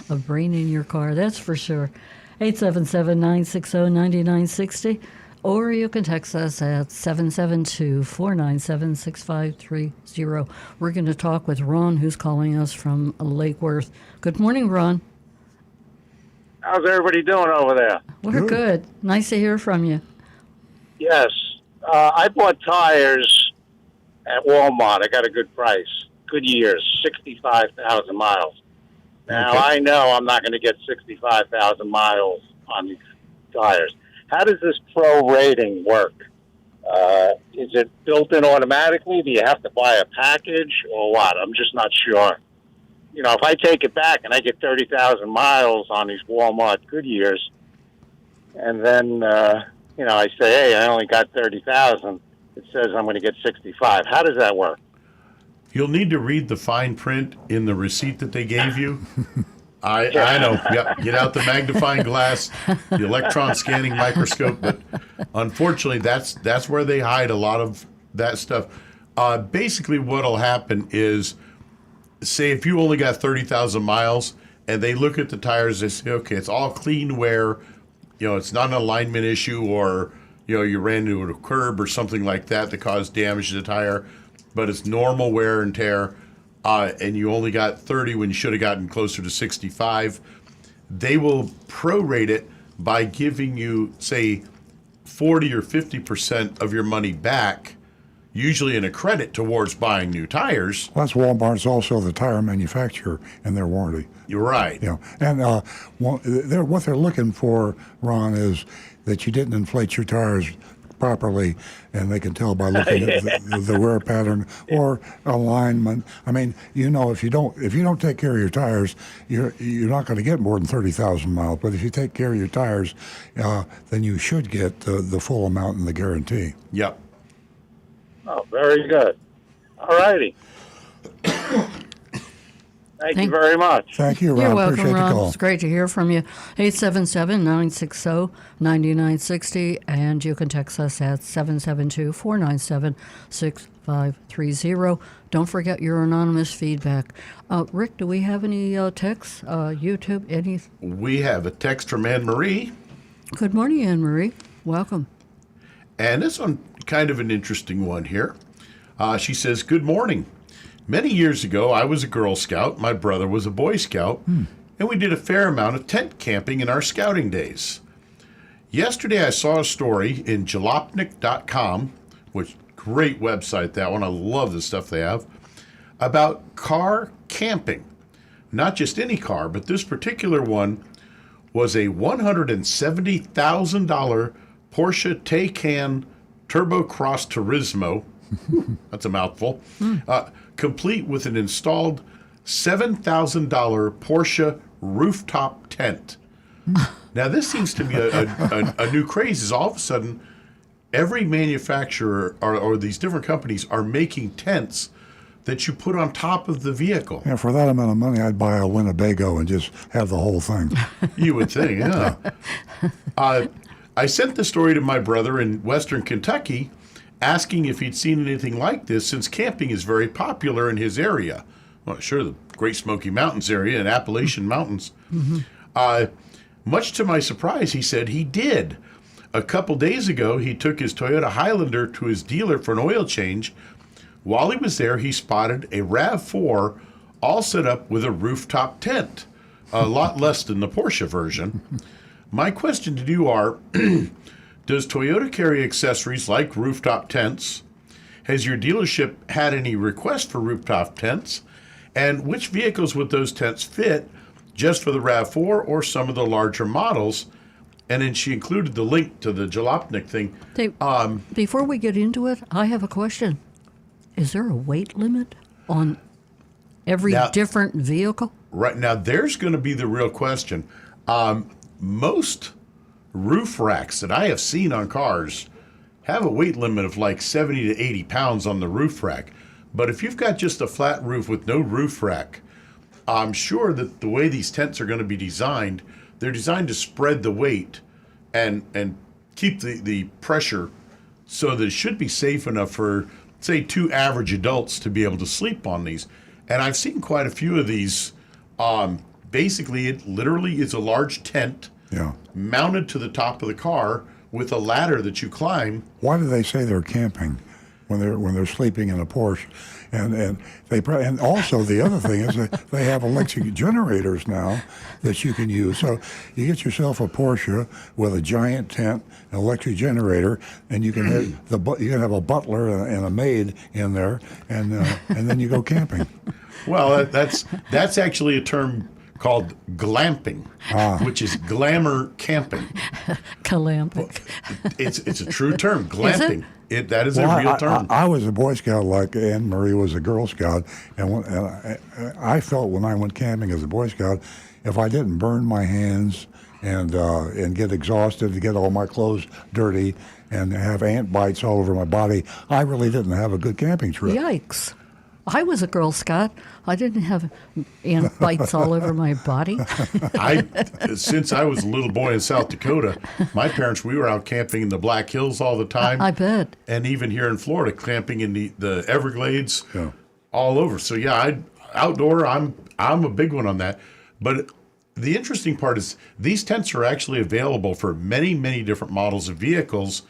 A brain in your car, that's for sure. 877-960-9960, or you can text us at 772-497-6530. We're going to talk with Ron, who's calling us from Lake Worth. Good morning, Ron. How's everybody doing over there? We're good. Nice to hear from you. Yes. I bought tires at Walmart. I got a good price. Good years, 65,000 miles. Now, Okay. I know I'm not going to get 65,000 miles on these tires. How does this pro rating work? Is it built in automatically? Do you have to buy a package or what? I'm just not sure. If I take it back and I get 30,000 miles on these Walmart Goodyears, and then, I say, hey, I only got 30,000, it says I'm going to get 65. How does that work? You'll need to read the fine print in the receipt that they gave you. I know. Yep. Get out the magnifying glass, the electron scanning microscope. But unfortunately, that's where they hide a lot of that stuff. Basically, what'll happen is, say if you only got 30,000 miles and they look at the tires, they say, okay, it's all clean wear, it's not an alignment issue, or, you ran into a curb or something like that caused damage to the tire, but it's normal wear and tear, and you only got 30 when you should have gotten closer to 65. They will prorate it by giving you, say, 40 or 50% of your money back, usually in a credit towards buying new tires. Plus, Walmart's also the tire manufacturer in their warranty. You're right. And what they're looking for, Ron, is that you didn't inflate your tires properly, and they can tell by looking at the wear pattern or alignment. I mean, if you don't take care of your tires, you're not going to get more than 30,000 miles. But if you take care of your tires, then you should get the full amount in the guarantee. Yep. Oh, very good. All righty. Thank you very much. Thank you, Ron. You're welcome, Appreciate Ron. the call. It's great to hear from you. 877-960-9960, and you can text us at 772-497-6530. Don't forget your anonymous feedback. Rick, do we have any texts, YouTube, any? We have a text from Anne Marie, Good morning, Anne Marie. Welcome. and this one kind of an interesting one here. She says, good morning. Many years ago, I was a Girl Scout. My brother was a Boy Scout, and we did a fair amount of tent camping in our scouting days. Yesterday, I saw a story in jalopnik.com, which great website, that one. I love the stuff they have, about car camping. Not just any car, but this particular one was a $170,000 Porsche Taycan Turbo Cross Turismo. That's a mouthful. Complete with an installed $7,000 Porsche rooftop tent. Now, this seems to be a new craze. Is all of a sudden, every manufacturer or these different companies are making tents that you put on top of the vehicle. Yeah, for that amount of money, I'd buy a Winnebago and just have the whole thing. You would think, yeah. I sent the story to my brother in Western Kentucky, asking if he'd seen anything like this, since camping is very popular in his area. Well, sure, the Great Smoky Mountains area and Appalachian Mountains. Much to my surprise, he said he did. A couple days ago, he took his Toyota Highlander to his dealer for an oil change. While he was there, he spotted a RAV4 all set up with a rooftop tent, a lot less than the Porsche version. My question to you are, does Toyota carry accessories like rooftop tents? Has your dealership had any requests for rooftop tents? And which vehicles would those tents fit, just for the RAV4 or some of the larger models? And then she included the link to the Jalopnik thing. Before we get into it, I have a question. Is there a weight limit on every different vehicle? Right now, there's going to be the real question. Most roof racks that I have seen on cars have a weight limit of like 70 to 80 pounds on the roof rack. But if you've got just a flat roof with no roof rack, I'm sure that the way these tents are going to be designed, they're designed to spread the weight and keep the pressure so that it should be safe enough for, say, 2 average adults to be able to sleep on these. And I've seen quite a few of these. Basically, it literally is a large tent mounted to the top of the car with a ladder that you climb. Why do they say they're camping when they're sleeping in a Porsche? And also the other thing is that they have electric generators now that you can use. So you get yourself a Porsche with a giant tent, an electric generator, and you can have a butler and a maid in there, and then you go camping. Well, that's actually a term called glamping, which is glamour camping. Glamping. It's a true term, glamping. That is a real term. I was a Boy Scout like Anne Marie was a Girl Scout, and I felt when I went camping as a Boy Scout, if I didn't burn my hands and get exhausted, to get all my clothes dirty, and have ant bites all over my body, I really didn't have a good camping trip. Yikes. I was a Girl Scout. I didn't have ant bites all over my body. Since I was a little boy in South Dakota, my parents, we were out camping in the Black Hills all the time. I bet. And even here in Florida, camping in the Everglades, all over. So outdoor, I'm a big one on that. But the interesting part is these tents are actually available for many, many different models of vehicles.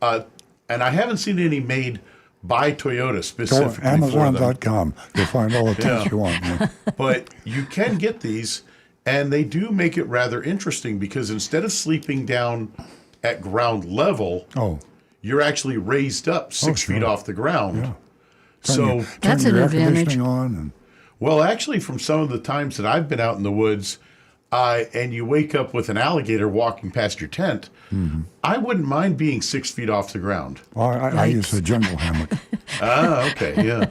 And I haven't seen any made by Toyota specifically. Go on Amazon.com. You'll find all the tents you want. Yeah. But you can get these, and they do make it rather interesting because instead of sleeping down at ground level, you're actually raised up 6 feet off the ground. Yeah. So that's an advantage. Well, actually, from some of the times that I've been out in the woods, and you wake up with an alligator walking past your tent, I wouldn't mind being 6 feet off the ground. Well, I use a jungle hammock. Okay, yeah.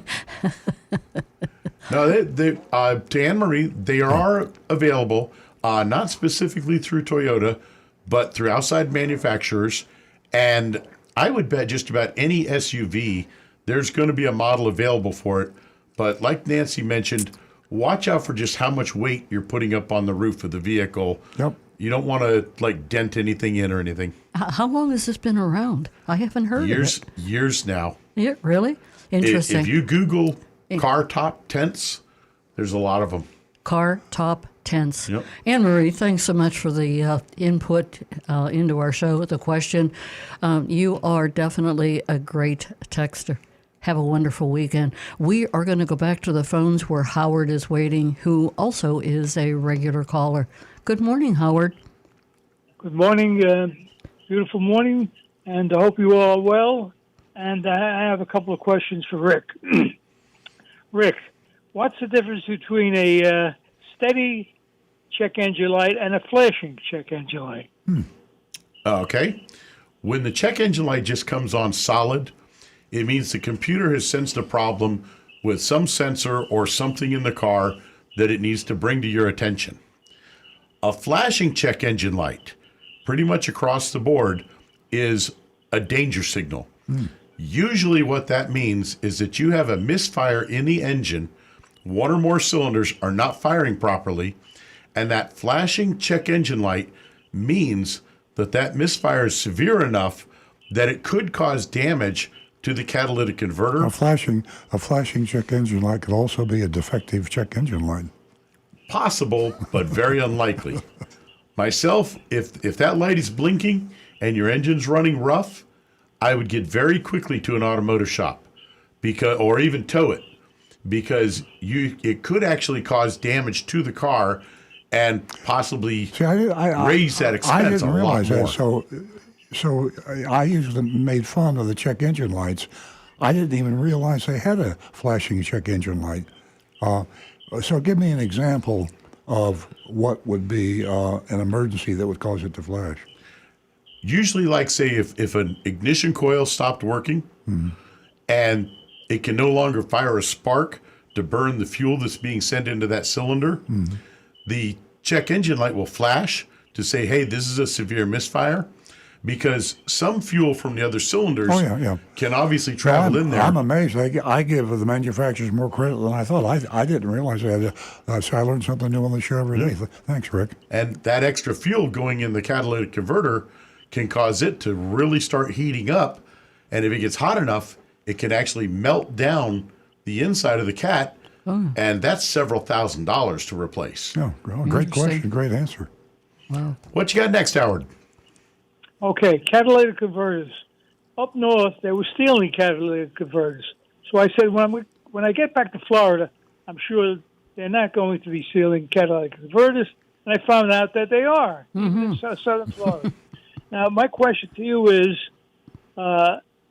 No, to Anne Marie, they are available, not specifically through Toyota, but through outside manufacturers. And I would bet just about any SUV, there's going to be a model available for it. But like Nancy mentioned, watch out for just how much weight you're putting up on the roof of the vehicle. Yep. You don't want to dent anything in or anything. How long has this been around? I haven't heard of it. Years now. Yeah, really? Interesting. If you Google car top tents, there's a lot of them. Car top tents. Yep. Anne Marie, thanks so much for the input into our show. The question, you are definitely a great texter. Have a wonderful weekend. We are going to go back to the phones where Howard is waiting, who also is a regular caller. Good morning, Howard. Good morning. Beautiful morning, and I hope you all are well. And I have a couple of questions for Rick. Rick, what's the difference between a steady check engine light and a flashing check engine light? Okay. When the check engine light just comes on solid, it means the computer has sensed a problem with some sensor or something in the car that it needs to bring to your attention. A flashing check engine light, pretty much across the board, is a danger signal. Usually what that means is that you have a misfire in the engine, one or more cylinders are not firing properly, and that flashing check engine light means that misfire is severe enough that it could cause damage to the catalytic converter. A flashing check engine light could also be a defective check engine light. Possible, but very unlikely. Myself, if that light is blinking and your engine's running rough, I would get very quickly to an automotive shop, or even tow it, because it could actually cause damage to the car and possibly raise that expense a lot more. I didn't realize that. So I usually made fun of the check engine lights. I didn't even realize they had a flashing check engine light. So give me an example of what would be an emergency that would cause it to flash. Usually, like say, if an ignition coil stopped working and it can no longer fire a spark to burn the fuel that's being sent into that cylinder, the check engine light will flash to say, hey, this is a severe misfire, because some fuel from the other cylinders can obviously travel in there. I'm amazed. I give the manufacturers more credit than I thought. I didn't realize that. So I learned something new on the show every day. Thanks, Rick. And that extra fuel going in the catalytic converter can cause it to really start heating up. And if it gets hot enough, it can actually melt down the inside of the cat. And that's several $1,000s to replace. Oh, great question. Great answer. Wow. What you got next, Howard? Okay, catalytic converters. Up north, they were stealing catalytic converters. So I said, when I get back to Florida, I'm sure they're not going to be stealing catalytic converters. And I found out that they are in southern Florida. Now, my question to you is,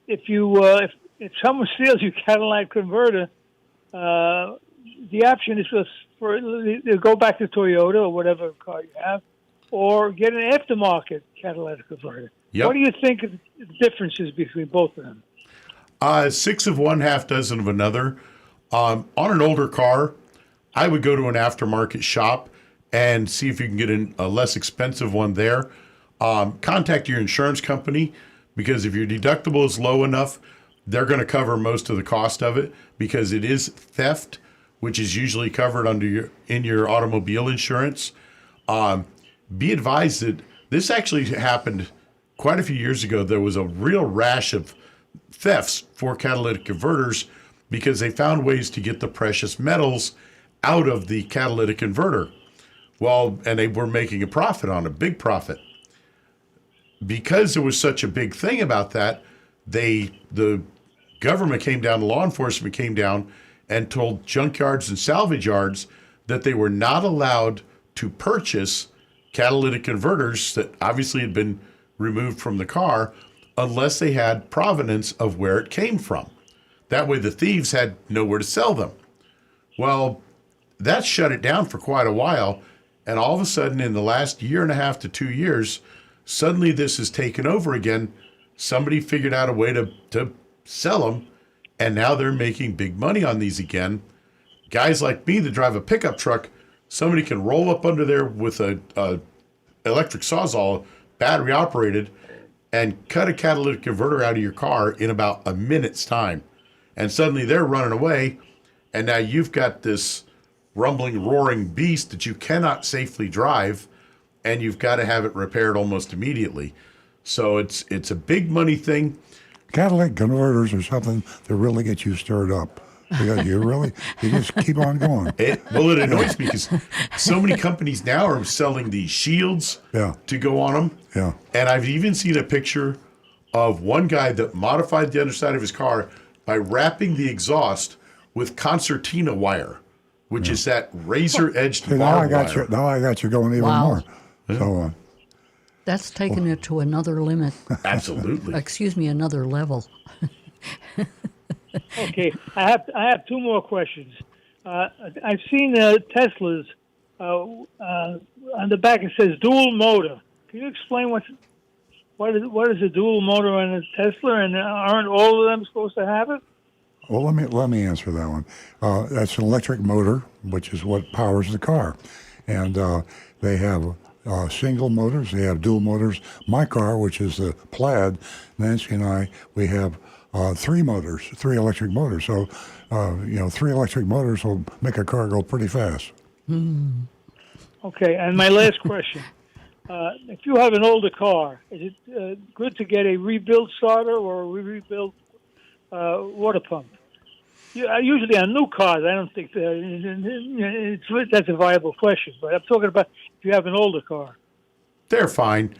if someone steals your catalytic converter, the option is for to go back to Toyota or whatever car you have, or get an aftermarket catalytic converter. Yep. What do you think of the differences between both of them? 6 of one, half dozen of another. On an older car, I would go to an aftermarket shop and see if you can get a less expensive one there. Contact your insurance company, because if your deductible is low enough, they're going to cover most of the cost of it, because it is theft, which is usually covered in your automobile insurance. Be advised that this actually happened quite a few years ago. There was a real rash of thefts for catalytic converters because they found ways to get the precious metals out of the catalytic converter. Well, and they were making a profit on a big profit. Because there was such a big thing about that, the government came down, the law enforcement came down and told junkyards and salvage yards that they were not allowed to purchase catalytic converters that obviously had been removed from the car unless they had provenance of where it came from. That way the thieves had nowhere to sell them. Well, that shut it down for quite a while, and all of a sudden in the last year and a half to 2 years, suddenly this is taken over again. Somebody figured out a way to sell them, and now they're making big money on these again. Guys like me that drive a pickup truck, somebody can roll up under there with a electric sawzall, battery operated, and cut a catalytic converter out of your car in about a minute's time. And suddenly they're running away, and now you've got this rumbling, roaring beast that you cannot safely drive, and you've got to have it repaired almost immediately. So it's a big money thing. Catalytic converters are something that really gets you stirred up, because you just keep on going. It annoys me because so many companies now are selling these shields to go on them. Yeah. And I've even seen a picture of one guy that modified the underside of his car by wrapping the exhaust with concertina wire, which is that razor-edged See, barbed wire. now I got you going even more. So, That's taking it to another limit. Absolutely. Excuse me, another level. Okay, I have two more questions. I've seen Teslas. On the back it says dual motor. Can you explain what is a dual motor on a Tesla, and aren't all of them supposed to have it? well, let me answer that one. That's an electric motor, which is what powers the car, and they have single motors. They have dual motors. My car, which is the Plaid, Nancy and I, we have three electric motors. So, 3 electric motors will make a car go pretty fast. Okay, and my last question. If you have an older car, is it good to get a rebuilt starter or a rebuilt water pump? Usually on new cars, I don't think that's a viable question, but I'm talking about if you have an older car. They're fine.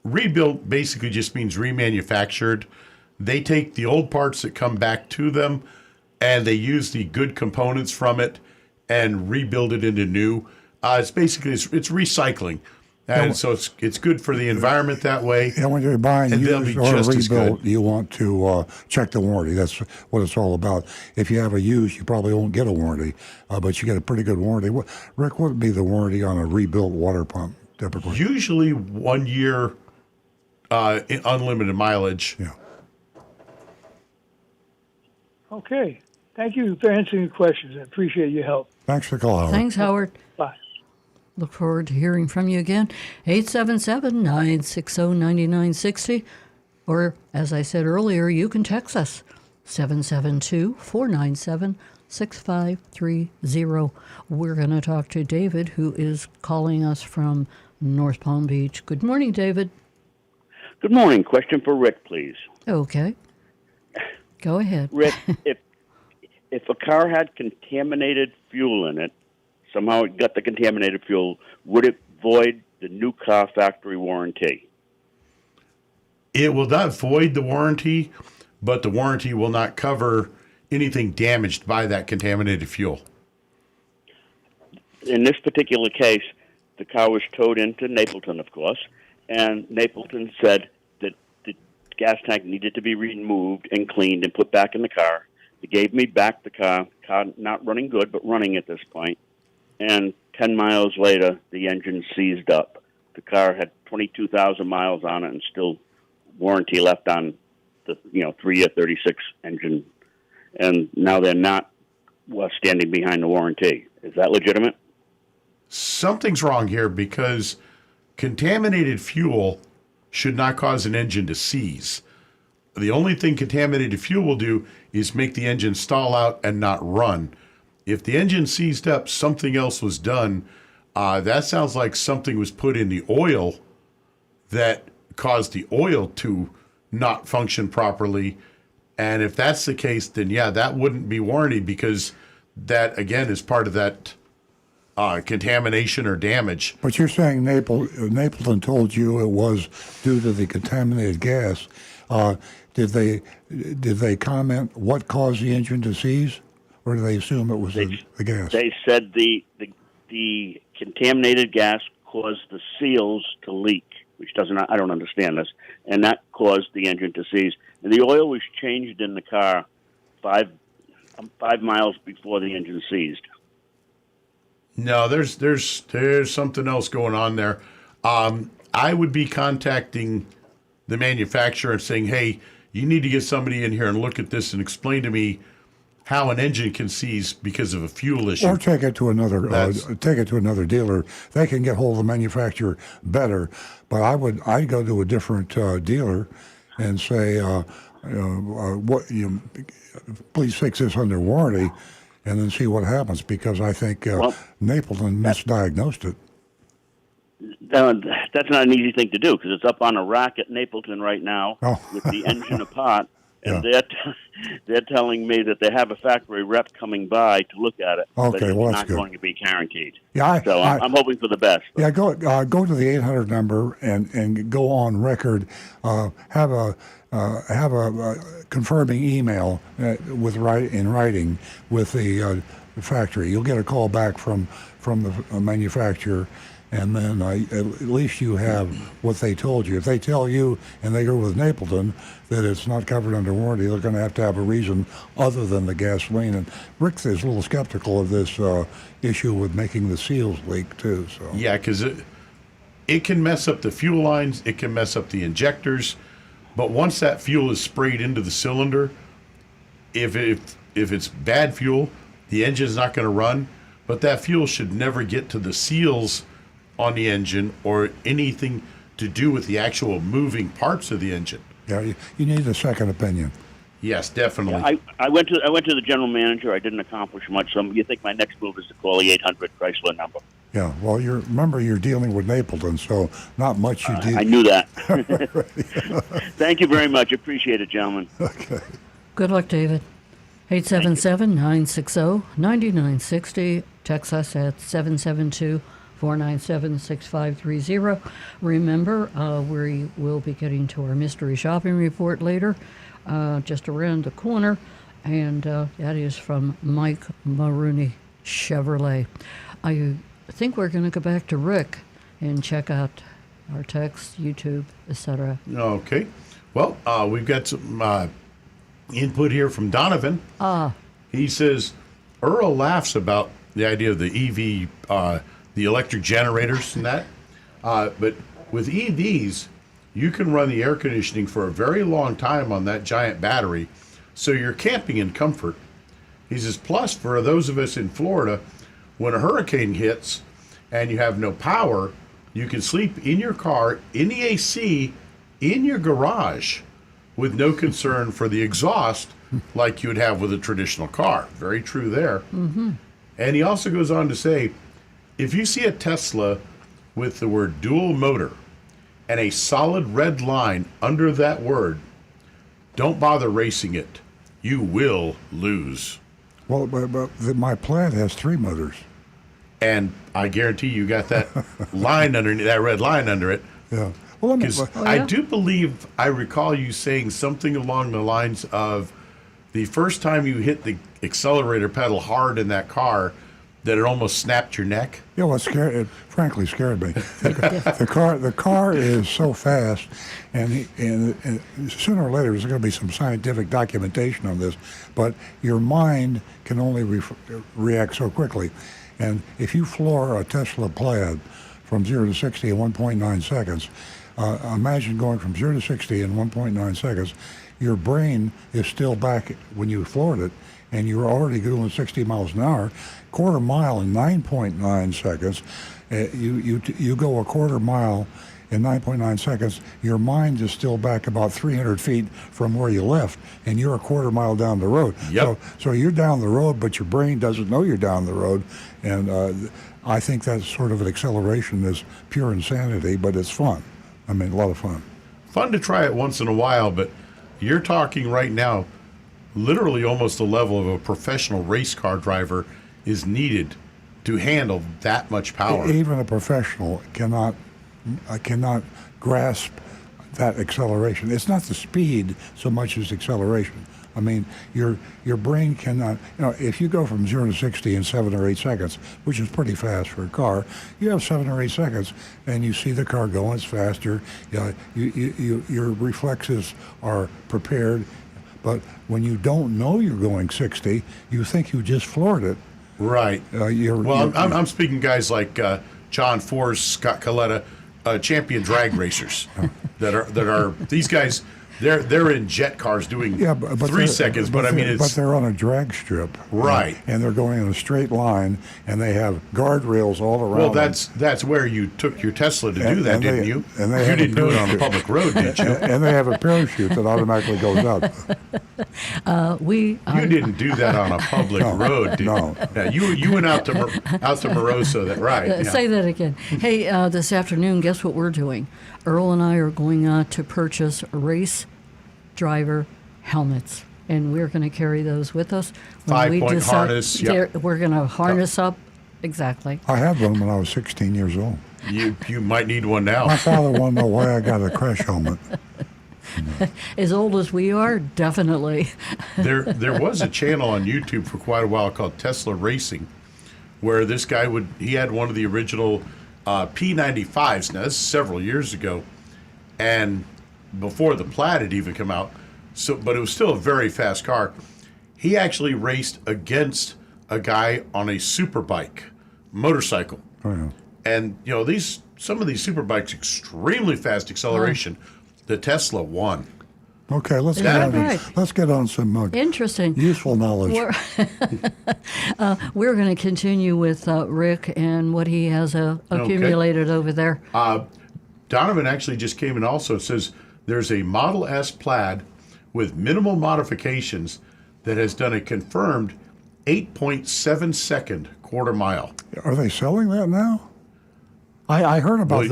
Rebuilt basically just means remanufactured. They take the old parts that come back to them, and they use the good components from it and rebuild it into new. It's basically it's recycling. And so it's good for the environment that way. And when you're buying And they'll used be or just as rebuilt, good. you want to check the warranty. That's what it's all about. If you have a used, you probably won't get a warranty, but you get a pretty good warranty. Rick, what would be the warranty on a rebuilt water pump typically? Usually 1 year unlimited mileage. Yeah. Okay. Thank you for answering the questions. I appreciate your help. Thanks for the call, Howard. Thanks, Howard. Bye. Look forward to hearing from you again. 877-960-9960. Or, as I said earlier, you can text us. 772-497-6530. We're going to talk to David, who is calling us from North Palm Beach. Good morning, David. Good morning. Question for Rick, please. Okay. Go ahead. Rick, if a car had contaminated fuel in it, somehow it got the contaminated fuel, would it void the new car factory warranty? It will not void the warranty, but the warranty will not cover anything damaged by that contaminated fuel. In this particular case, the car was towed into Napleton, of course, and Napleton said that the gas tank needed to be removed and cleaned and put back in the car. They gave me back the car not running good, but running at this point. And 10 miles later, the engine seized up. The car had 22,000 miles on it and still warranty left on the 3-year 36 engine. And now they're not standing behind the warranty. Is that legitimate? Something's wrong here because contaminated fuel should not cause an engine to seize. The only thing contaminated fuel will do is make the engine stall out and not run. If the engine seized up, something else was done. That sounds like something was put in the oil that caused the oil to not function properly. And if that's the case, then yeah, that wouldn't be warranty because that, again, is part of that contamination or damage. But you're saying Napleton told you it was due to the contaminated gas. Did they comment what caused the engine to seize, or do they assume it was the gas? They said the contaminated gas caused the seals to leak, which I don't understand this, and that caused the engine to seize. And the oil was changed in the car 5 miles before the engine seized. No, there's something else going on there. I would be contacting the manufacturer and saying, hey, you need to get somebody in here and look at this and explain to me how an engine can seize because of a fuel issue. Or take it to another dealer. They can get hold of the manufacturer better. But I'd go to a different dealer and say, please fix this under warranty, and then see what happens. Because I think Napleton misdiagnosed it. That's not an easy thing to do because it's up on a rack at Napleton right now with the engine apart. And they're telling me that they have a factory rep coming by to look at it. Okay, but it's well, that's not good. going to be guaranteed. Yeah, I'm hoping for the best. But. Yeah, go to the 800 number and go on record. Have a confirming email in writing with the factory. You'll get a call back from the manufacturer. And then at least you have what they told you. If they tell you and they go with Napleton that it's not covered under warranty, they're going to have a reason other than the gasoline. And Rick is a little skeptical of this issue with making the seals leak too. So yeah, because it can mess up the fuel lines, it can mess up the injectors, but once that fuel is sprayed into the cylinder, if it's bad fuel, the engine's not going to run. But that fuel should never get to the seals on the engine or anything to do with the actual moving parts of the engine. Yeah, you need a second opinion. Yes, definitely. Yeah, I went to the general manager. I didn't accomplish much. So you think my next move is to call the 800 Chrysler number? Yeah. Well, remember you're dealing with Napleton, so not much you did. I knew that. Thank you very much. Appreciate it, gentlemen. Okay. Good luck, David. 877-960-9960. Text us at 772-497-6530. Remember, we will be getting to our mystery shopping report later, just around the corner, and that is from Mike Maroney Chevrolet. I think we're going to go back to Rick and check out our text, YouTube, etc. Okay. Well, we've got some input here from Donovan. He says, Earl laughs about the idea of the EV, the electric generators and that. But with EVs, you can run the air conditioning for a very long time on that giant battery, so you're camping in comfort. He says, plus, for those of us in Florida, when a hurricane hits and you have no power, you can sleep in your car, in the AC, in your garage, with no concern for the exhaust like you would have with a traditional car. Very true there. Mm-hmm. And he also goes on to say, if you see a Tesla with the word dual motor and a solid red line under that word, don't bother racing it. You will lose. Well, but my Plaid has 3 motors. And I guarantee you got that line underneath, that red line under it. Yeah. Well, Because I do believe I recall you saying something along the lines of the first time you hit the accelerator pedal hard in that car, that it almost snapped your neck. Yeah, well, it frankly scared me. The car is so fast, and sooner or later there's going to be some scientific documentation on this. But your mind can only react so quickly, and if you floor a Tesla Plaid from 0 to 60 in 1.9 seconds, imagine going from 0 to 60 in 1.9 seconds. Your brain is still back when you floored it, and you're already doing 60 miles an hour. Quarter mile in 9.9 seconds. You go a quarter mile in 9.9 seconds. Your mind is still back about 300 feet from where you left, and you're a quarter mile down the road. Yep. So you're down the road, but your brain doesn't know you're down the road. And I think that's sort of an acceleration is pure insanity, but it's fun. I mean, a lot of fun. Fun to try it once in a while, but you're talking right now, literally almost the level of a professional race car driver is needed to handle that much power. Even a professional cannot grasp that acceleration. It's not the speed so much as acceleration. I mean, your brain cannot, if you go from 0 to 60 in 7 or 8 seconds, which is pretty fast for a car, you have 7 or 8 seconds and you see the car going, it's faster, your reflexes are prepared, but when you don't know you're going 60, you think you just floored it. Right. I'm speaking guys like John Force, Scott Coletta, champion drag racers that are these guys. They're in jet cars doing 3 seconds, but I mean it's. But they're on a drag strip, right? And they're going in a straight line, and they have guardrails all around. Well, that's where you took your Tesla to do that, didn't you? And they you didn't do it on a public road, did you? And they have a parachute that automatically goes up. You didn't do that on a public road, did you? No. Yeah, you went out to Moroso, that right? Yeah. Say that again. Hey, this afternoon, guess what we're doing? Earl and I are going to purchase race driver helmets, and we're going to carry those with us. When 5-point harness. Yep. We're going to harness up. Exactly. I had one when I was 16 years old. You might need one now. My father wanted to know why I got a crash helmet. As old as we are, definitely. There was a channel on YouTube for quite a while called Tesla Racing, where this guy he had one of the original P95s. Now, this is several years ago, and before the Plaid had even come out. But it was still a very fast car. He actually raced against a guy on a super bike, motorcycle. Oh, yeah. And some of these super bikes, extremely fast acceleration. The Tesla won. Okay, let's get on some interesting, useful knowledge. We're going to continue with Rick and what he has accumulated over there. Donovan actually just came in also. It says there's a Model S Plaid with minimal modifications that has done a confirmed 8.7 second quarter mile. Are they selling that now? I heard about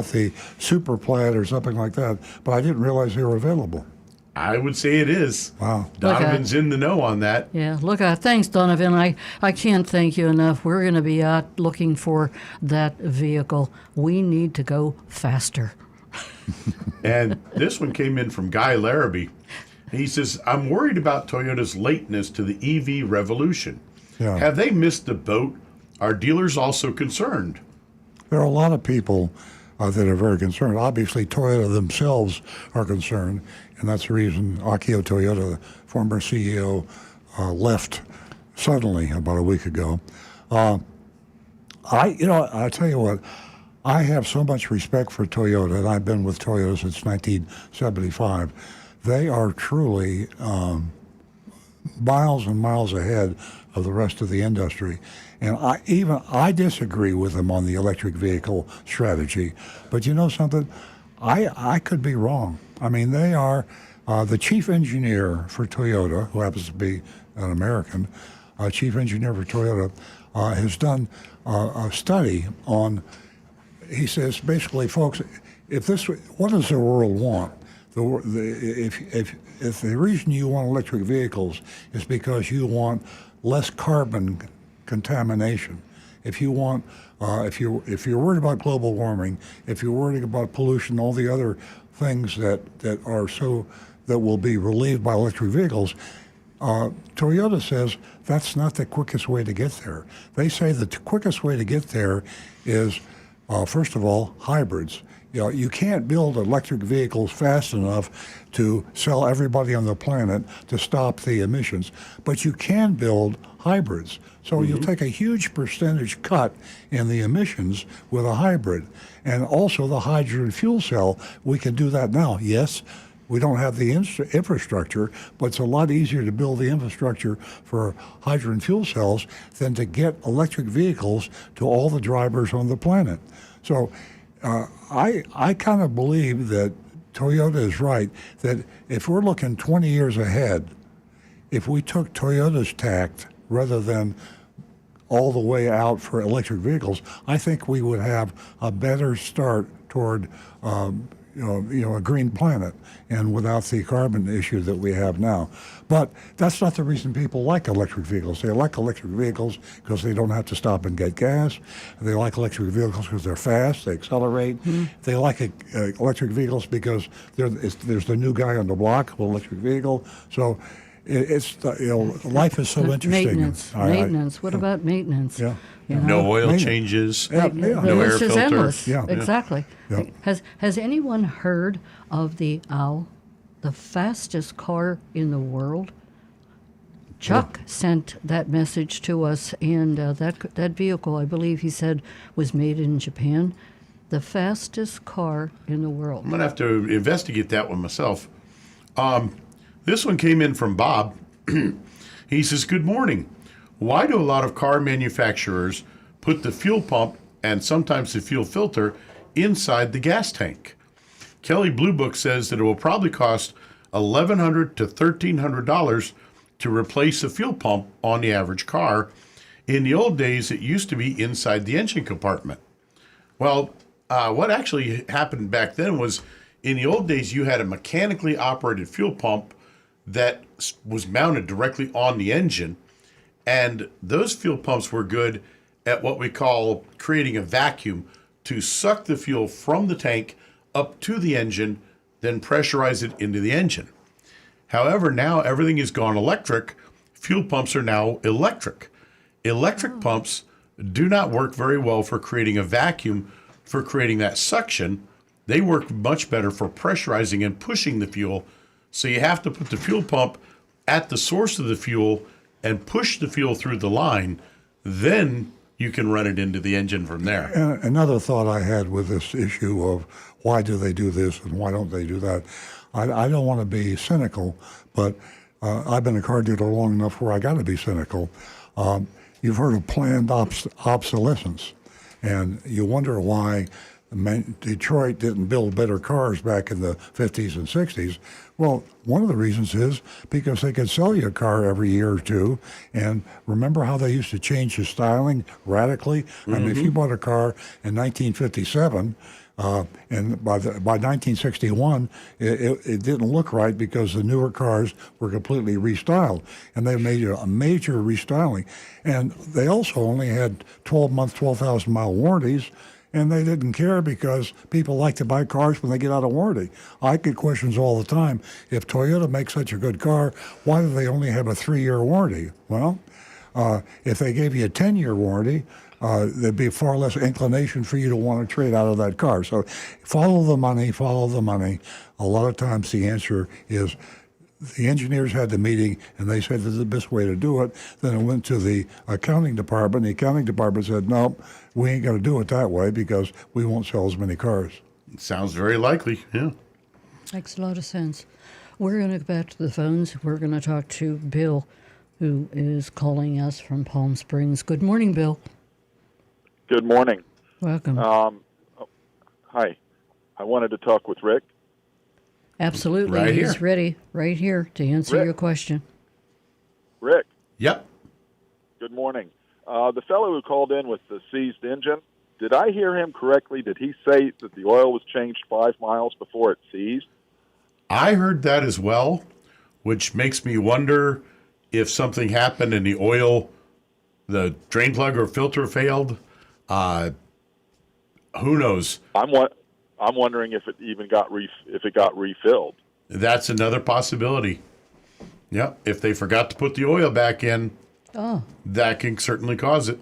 the Super Plaid or something like that, but I didn't realize they were available. I would say it is. Wow. Donovan's in the know on that. Yeah, thanks, Donovan. I can't thank you enough. We're going to be out looking for that vehicle. We need to go faster. And this one came in from Guy Larrabee. He says, I'm worried about Toyota's lateness to the EV revolution. Yeah. Have they missed the boat? Are dealers also concerned? There are a lot of people that are very concerned. Obviously, Toyota themselves are concerned, and that's the reason Akio Toyoda, the former CEO, left suddenly about a week ago. I tell you what, I have so much respect for Toyota, and I've been with Toyota since 1975. They are truly miles and miles ahead of the rest of the industry. And I disagree with them on the electric vehicle strategy. But you know something? I could be wrong. I mean, they are the chief engineer for Toyota, who happens to be an American, chief engineer for Toyota, has done a study on. He says basically, folks, what does the world want? If the reason you want electric vehicles is because you want less carbon contamination, if you're worried about global warming, if you're worried about pollution, all the other things that will be relieved by electric vehicles, Toyota says that's not the quickest way to get there. They say the quickest way to get there is, first of all, hybrids. You can't build electric vehicles fast enough to sell everybody on the planet to stop the emissions, but you can build hybrids. So you'll take a huge percentage cut in the emissions with a hybrid. And also the hydrogen fuel cell, we can do that now. Yes, we don't have the infrastructure, but it's a lot easier to build the infrastructure for hydrogen fuel cells than to get electric vehicles to all the drivers on the planet. So I kind of believe that Toyota is right, that if we're looking 20 years ahead, if we took Toyota's tact rather than all the way out for electric vehicles, I think we would have a better start toward a green planet and without the carbon issue that we have now. But that's not the reason people like electric vehicles. They like electric vehicles because they don't have to stop and get gas. They like electric vehicles because they're fast, they accelerate. Mm-hmm. They like electric vehicles because there's the new guy on the block with an electric vehicle. So life is so interesting. Maintenance. What about maintenance? Yeah. No oil changes. Yeah. No air filter. Endless. Yeah. Exactly. Yeah. Has anyone heard of the Owl, the fastest car in the world? Chuck sent that message to us, and that vehicle, I believe he said, was made in Japan. The fastest car in the world. I'm going to have to investigate that one myself. This one came in from Bob. He says, "Good morning. Why do a lot of car manufacturers put the fuel pump and sometimes the fuel filter inside the gas tank? Kelly Blue Book says that it will probably cost $1,100 to $1,300 to replace a fuel pump on the average car. In the old days, it used to be inside the engine compartment." Well, what actually happened back then was, in the old days, you had a mechanically operated fuel pump that was mounted directly on the engine, and those fuel pumps were good at what we call creating a vacuum to suck the fuel from the tank up to the engine, then pressurize it into the engine. However, now everything has gone electric. Fuel pumps are now electric. Electric pumps do not work very well for creating a vacuum, for creating that suction. They work much better for pressurizing and pushing the fuel. So you have to put the fuel pump at the source of the fuel and push the fuel through the line. Then you can run it into the engine from there. And another thought I had with this issue of why do they do this and why don't they do that, I don't want to be cynical, but I've been a car dealer long enough where I got to be cynical. You've heard of planned obsolescence, and you wonder why Detroit didn't build better cars back in the 50s and 60s. Well, one of the reasons is because they could sell you a car every year or two. And remember how they used to change the styling radically? Mm-hmm. I mean, if you bought a car in 1957, and by 1961, it didn't look right because the newer cars were completely restyled. And they made a major restyling. And they also only had 12-month, 12,000-mile warranties. And they didn't care because people like to buy cars when they get out of warranty. I get questions all the time. If Toyota makes such a good car, why do they only have a 3-year warranty? Well, If they gave you a 10-year warranty, there'd be far less inclination for you to want to trade out of that car. So follow the money, follow the money. A lot of times the answer is the engineers had the meeting and they said this is the best way to do it. Then it went to the accounting department. The accounting department said, nope, we ain't going to do it that way because we won't sell as many cars. It sounds very likely, yeah. Makes a lot of sense. We're going to go back to the phones. We're going to talk to Bill, who is calling us from Palm Springs. Good morning, Bill. Good morning. Welcome. Hi. I wanted to talk with Rick. Absolutely. Right He's here. ready right here to answer Rick. your question. Rick, Yep. good morning. The fellow who called in with the seized engine, did I hear him correctly? Did he say that the oil was changed 5 miles before it seized? I heard that as well, which makes me wonder if something happened and the oil, the drain plug or filter failed. Who knows? I'm wondering if it even got refilled. That's another possibility. Yep. If they forgot to put the oil back in, Oh, that can certainly cause it.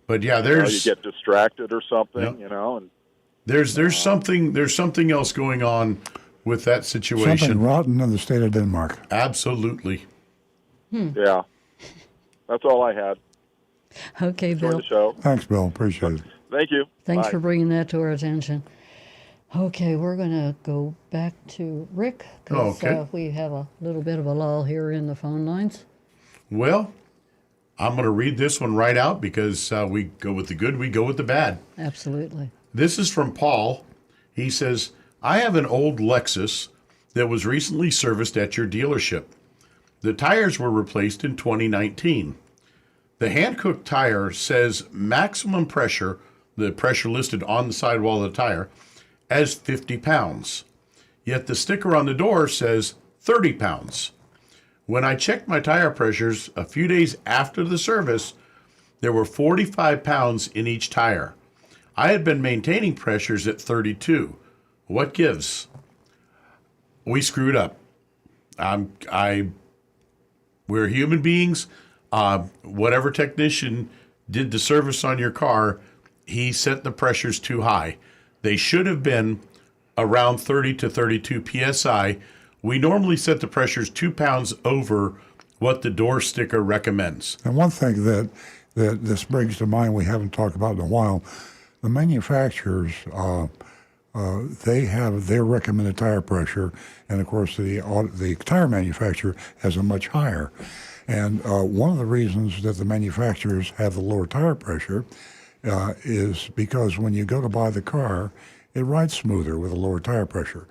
But yeah, You there's get distracted or something, Yep. and there's something else going on with that situation. Something rotten in the state of Denmark. Absolutely. yeah. That's all I had. okay, Enjoy Bill. the show. Thanks, Bill. Appreciate it. Thank you. Thanks Bye. for bringing that to our attention. Okay, we're going to go back to Rick because Okay. we have a little bit of a lull here in the phone lines. Well, I'm going to read this one right out because we go with the good, we go with the bad. Absolutely. This is from Paul. He says, I have an old Lexus that was recently serviced at your dealership. The tires were replaced in 2019. The hand-cooked tire says maximum pressure, the pressure listed on the sidewall of the tire, as 50 pounds. Yet the sticker on the door says 30 pounds. When I checked my tire pressures a few days after the service, there were 45 pounds in each tire. I had been maintaining pressures at 32. What gives? We screwed up. We're human beings. Whatever technician did the service on your car, he set the pressures too high. They should have been around 30 to 32 psi. We normally set the pressures 2 pounds over what the door sticker recommends. And one thing that this brings to mind we haven't talked about in a while, the manufacturers, they have their recommended tire pressure, and of course the tire manufacturer has a much higher. And one of the reasons that the manufacturers have the lower tire pressure is because when you go to buy the car, it rides smoother with a lower tire pressure.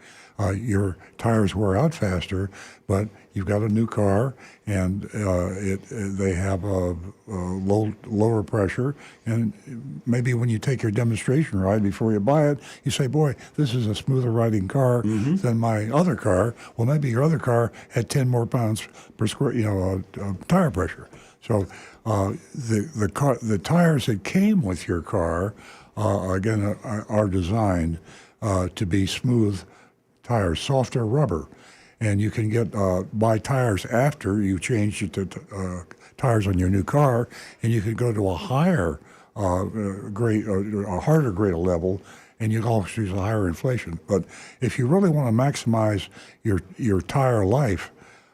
Your tires wear out faster, but you've got a new car, and they have a lower pressure. And maybe when you take your demonstration ride before you buy it, you say, "Boy, this is a smoother riding car than my other car." Well, maybe your other car had 10 more pounds per square, tire pressure. So the tires that came with your car, again, are designed to be smooth tires, softer rubber, and you can get buy tires after you change it to tires on your new car, and you can go to a higher grade, a harder grade of level, and you can also use a higher inflation. But if you really want to maximize your tire life,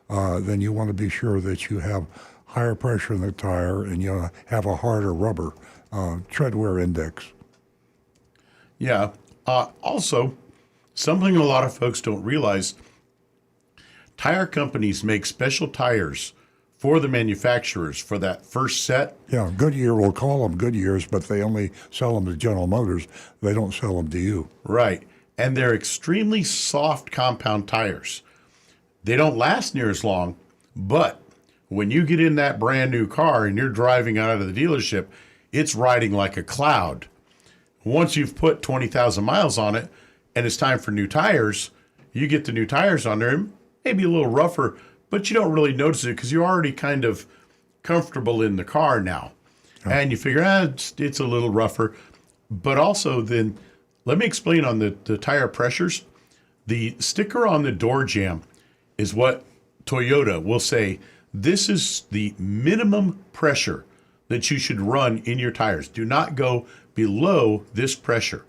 then you want to be sure that you have higher pressure in the tire and you have a harder rubber tread wear index. Yeah. Also, something a lot of folks don't realize, tire companies make special tires for the manufacturers for that first set. Yeah, Goodyear will call them Goodyears, but they only sell them to General Motors. They don't sell them to you. Right. And they're extremely soft compound tires. They don't last near as long, but when you get in that brand new car and you're driving out of the dealership, it's riding like a cloud. Once you've put 20,000 miles on it and it's time for new tires, you get the new tires on there, maybe a little rougher, but you don't really notice it because you're already kind of comfortable in the car now. Yeah. And you figure, it's a little rougher. But also then, let me explain on the tire pressures. The sticker on the door jamb is what Toyota will say, This is the minimum pressure that you should run in your tires. Do not go below this pressure.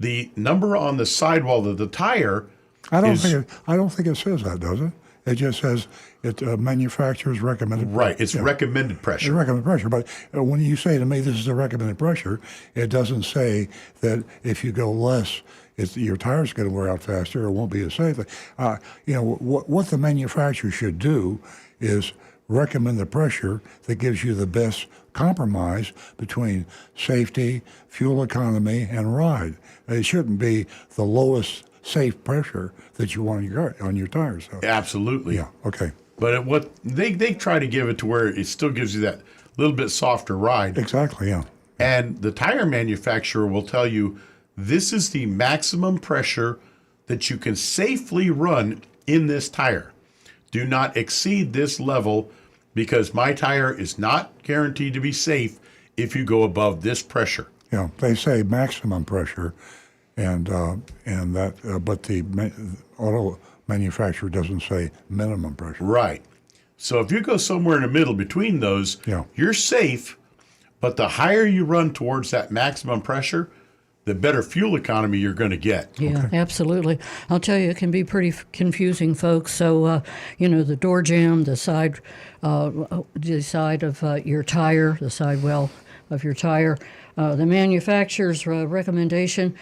The number on the sidewall of the tire I don't think it says that, does it? It just says it manufacturer's recommended. Right, it's recommended pressure. It's recommended pressure, but when you say to me this is the recommended pressure, it doesn't say that if you go less, your tire's going to wear out faster or won't be as safe. What the manufacturer should do is recommend the pressure that gives you the best compromise between safety, fuel economy, and ride. It shouldn't be the lowest safe pressure that you want on your tires. So. Absolutely. Yeah. Okay. But what they try to give it to where it still gives you that little bit softer ride. Exactly. Yeah. And the tire manufacturer will tell you this is the maximum pressure that you can safely run in this tire. Do not exceed this level because my tire is not guaranteed to be safe if you go above this pressure. Yeah, they say maximum pressure, but the auto manufacturer doesn't say minimum pressure. Right. So if you go somewhere in the middle between those, you're safe, but the higher you run towards that maximum pressure, the better fuel economy you're going to get. Yeah, absolutely. I'll tell you, it can be pretty confusing, folks. So, the door jamb, the side of your tire, the sidewell of your tire, the manufacturer's recommendation,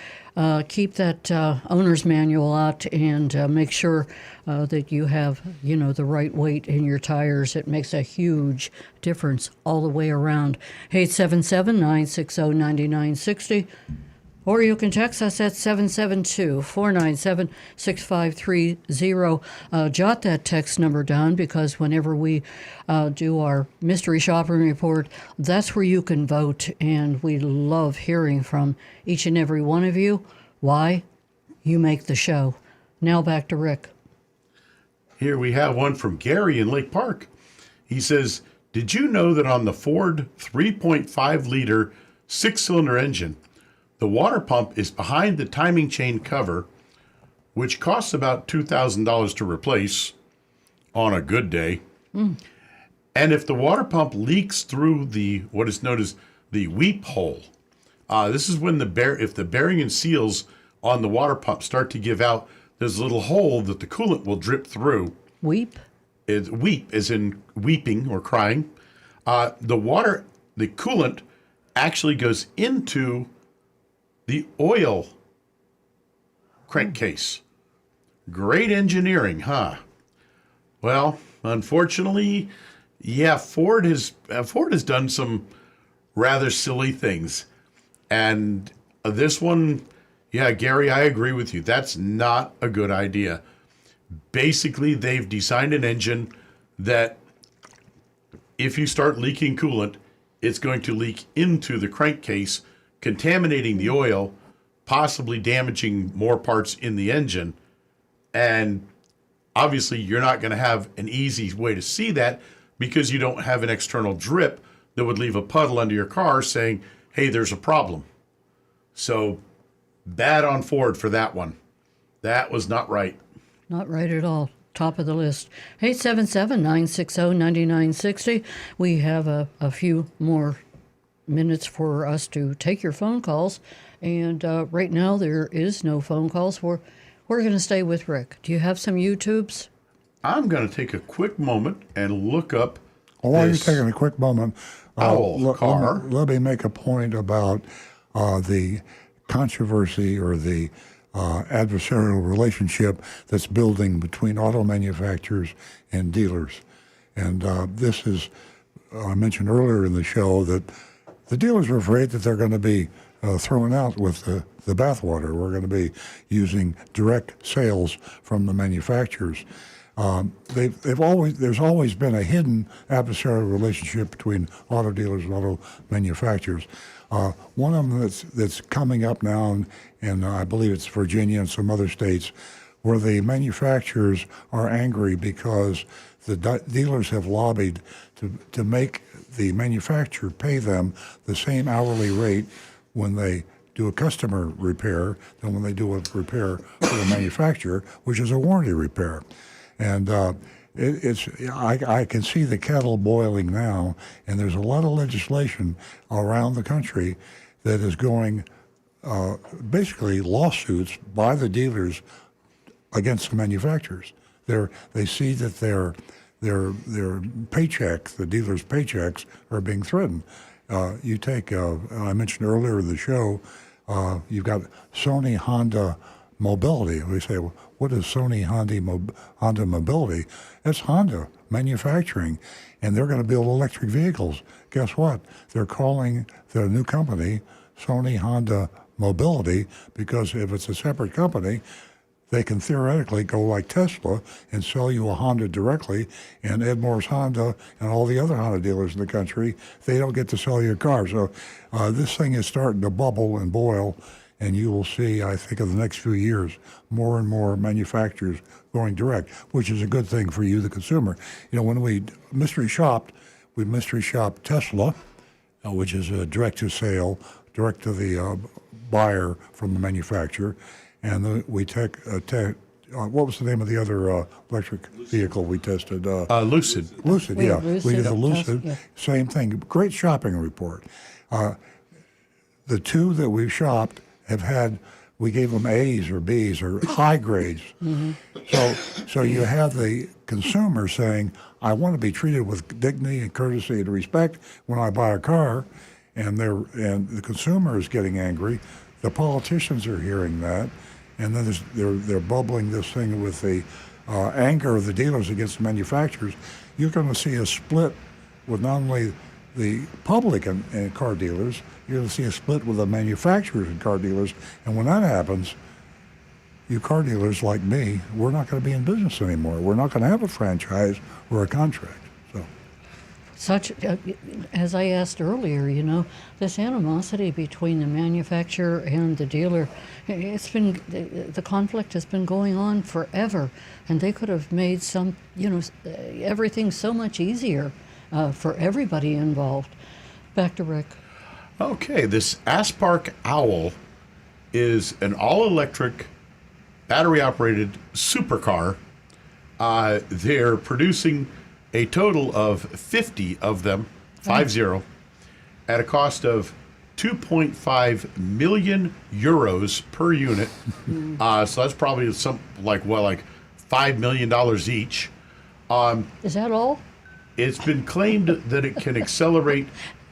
keep that owner's manual out and make sure that you have, the right weight in your tires. It makes a huge difference all the way around. 877-960-9960. Or you can text us at 772-497-6530. Jot that text number down because whenever we do our mystery shopping report, that's where you can vote. And we love hearing from each and every one of you. Why? You make the show. Now back to Rick. Here we have one from Gary in Lake Park. He says, did you know that on the Ford 3.5-liter six-cylinder engine, the water pump is behind the timing chain cover, which costs about $2,000 to replace on a good day. And if the water pump leaks through what is known as the weep hole, this is when if the bearing and seals on the water pump start to give out, there's a little hole that the coolant will drip through. Weep? Weep as in weeping or crying. The coolant actually goes into the oil crankcase. Great engineering, huh? Well, unfortunately, Ford has done some rather silly things. And this one, Gary, I agree with you. That's not a good idea. Basically, they've designed an engine that if you start leaking coolant, it's going to leak into the crankcase, contaminating the oil, possibly damaging more parts in the engine. And obviously, you're not going to have an easy way to see that because you don't have an external drip that would leave a puddle under your car saying, hey, there's a problem. So bad on Ford for that one. That was not right. Not right at all. Top of the list. 877-960-9960. We have a few more minutes for us to take your phone calls. And right now there is no phone calls. We're going to stay with Rick. Do you have some YouTubes? I'm going to take a quick moment and look up while you're taking a quick moment, car. Let me make a point about the controversy or the adversarial relationship that's building between auto manufacturers and dealers. And this is, I mentioned earlier in the show that the dealers are afraid that they're going to be thrown out with the bathwater. We're going to be using direct sales from the manufacturers. There's always been a hidden adversarial relationship between auto dealers and auto manufacturers. One of them that's coming up now, and I believe it's Virginia and some other states, where the manufacturers are angry because the dealers have lobbied to make the manufacturer pay them the same hourly rate when they do a customer repair than when they do a repair for the manufacturer, which is a warranty repair. And I can see the kettle boiling now, and there's a lot of legislation around the country that is going, basically lawsuits by the dealers against the manufacturers. They see that their paychecks, the dealers' paychecks, are being threatened. You take, I mentioned earlier in the show, you've got Sony Honda Mobility. We say, well, what is Sony Honda Mobility? It's Honda manufacturing, and they're going to build electric vehicles. Guess what? They're calling their new company Sony Honda Mobility, because if it's a separate company, they can theoretically go like Tesla and sell you a Honda directly, and Edmore's Honda and all the other Honda dealers in the country, they don't get to sell your car. So this thing is starting to bubble and boil, and you will see, I think, in the next few years, more and more manufacturers going direct, which is a good thing for you, the consumer. You know, when we mystery shopped Tesla, which is a direct to sale, direct to the buyer from the manufacturer. And we what was the name of the other electric vehicle we tested? Lucid. Lucid, We yeah. have Lucid We did the test, Lucid, yeah. same thing. Great shopping report. The two that we shopped we gave them A's or B's or high grades. So you have the consumer saying, I want to be treated with dignity and courtesy and respect when I buy a car, and the consumer is getting angry. The politicians are hearing that, and then they're bubbling this thing with the anger of the dealers against the manufacturers. You're going to see a split with not only the public and car dealers, you're going to see a split with the manufacturers and car dealers. And when that happens, you car dealers like me, we're not going to be in business anymore. We're not going to have a franchise or a contract. So. As I asked earlier, you know, this animosity between the manufacturer and the dealer, the conflict has been going on forever, and they could have made everything so much easier for everybody involved. Back to Rick. Okay, this Aspark Owl is an all-electric, battery-operated supercar. They're producing a total of 50 of them, 50, at a cost of 2.5 million euros per unit. So that's probably like $5 million each. Is that all? It's been claimed that it can accelerate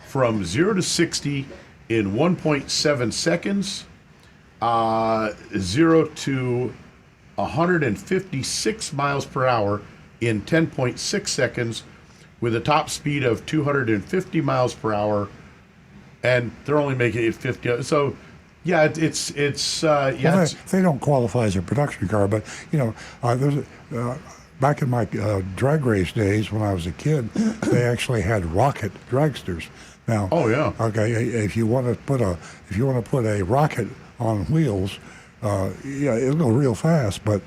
from 0 to 60 in 1.7 seconds, 0 to 156 miles per hour in 10.6 seconds, with a top speed of 250 miles per hour, and they're only making it 50. So, yeah, They don't qualify as a production car, but back in my drag race days when I was a kid, they actually had rocket dragsters. Now, okay, if you want to put a rocket on wheels, it'll go real fast, but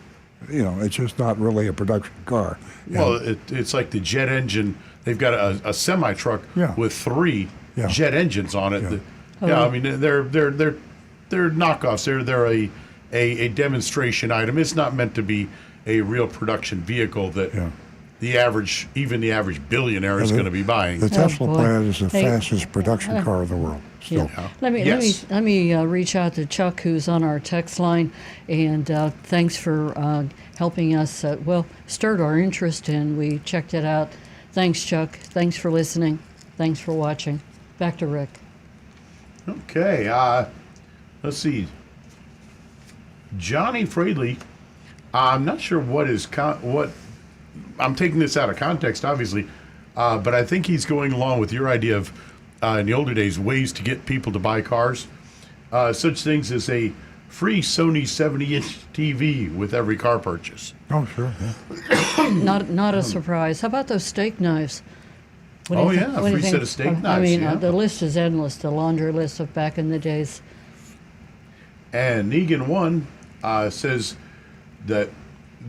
it's just not really a production car. Well, it's like the jet engine. They've got a semi truck with 3 jet engines on it. I mean, they're knockoffs. They're a demonstration item. It's not meant to be a real production vehicle that the average billionaire is going to be buying. The Tesla plant is the fastest production car in the world. Still. Yeah. Let me reach out to Chuck, who's on our text line, and thanks for helping us. Stirred our interest, and we checked it out. Thanks, Chuck. Thanks for listening. Thanks for watching. Back to Rick. Okay. Let's see. Johnny Fraley. I'm not sure what I'm taking this out of context, obviously, but I think he's going along with your idea of, in the older days, ways to get people to buy cars. Such things as a free Sony 70-inch TV with every car purchase. Oh, sure. Yeah. Not a surprise. How about those steak knives? A free set of steak knives. I mean, the list is endless, the laundry list of back in the days. And Negan 1 says that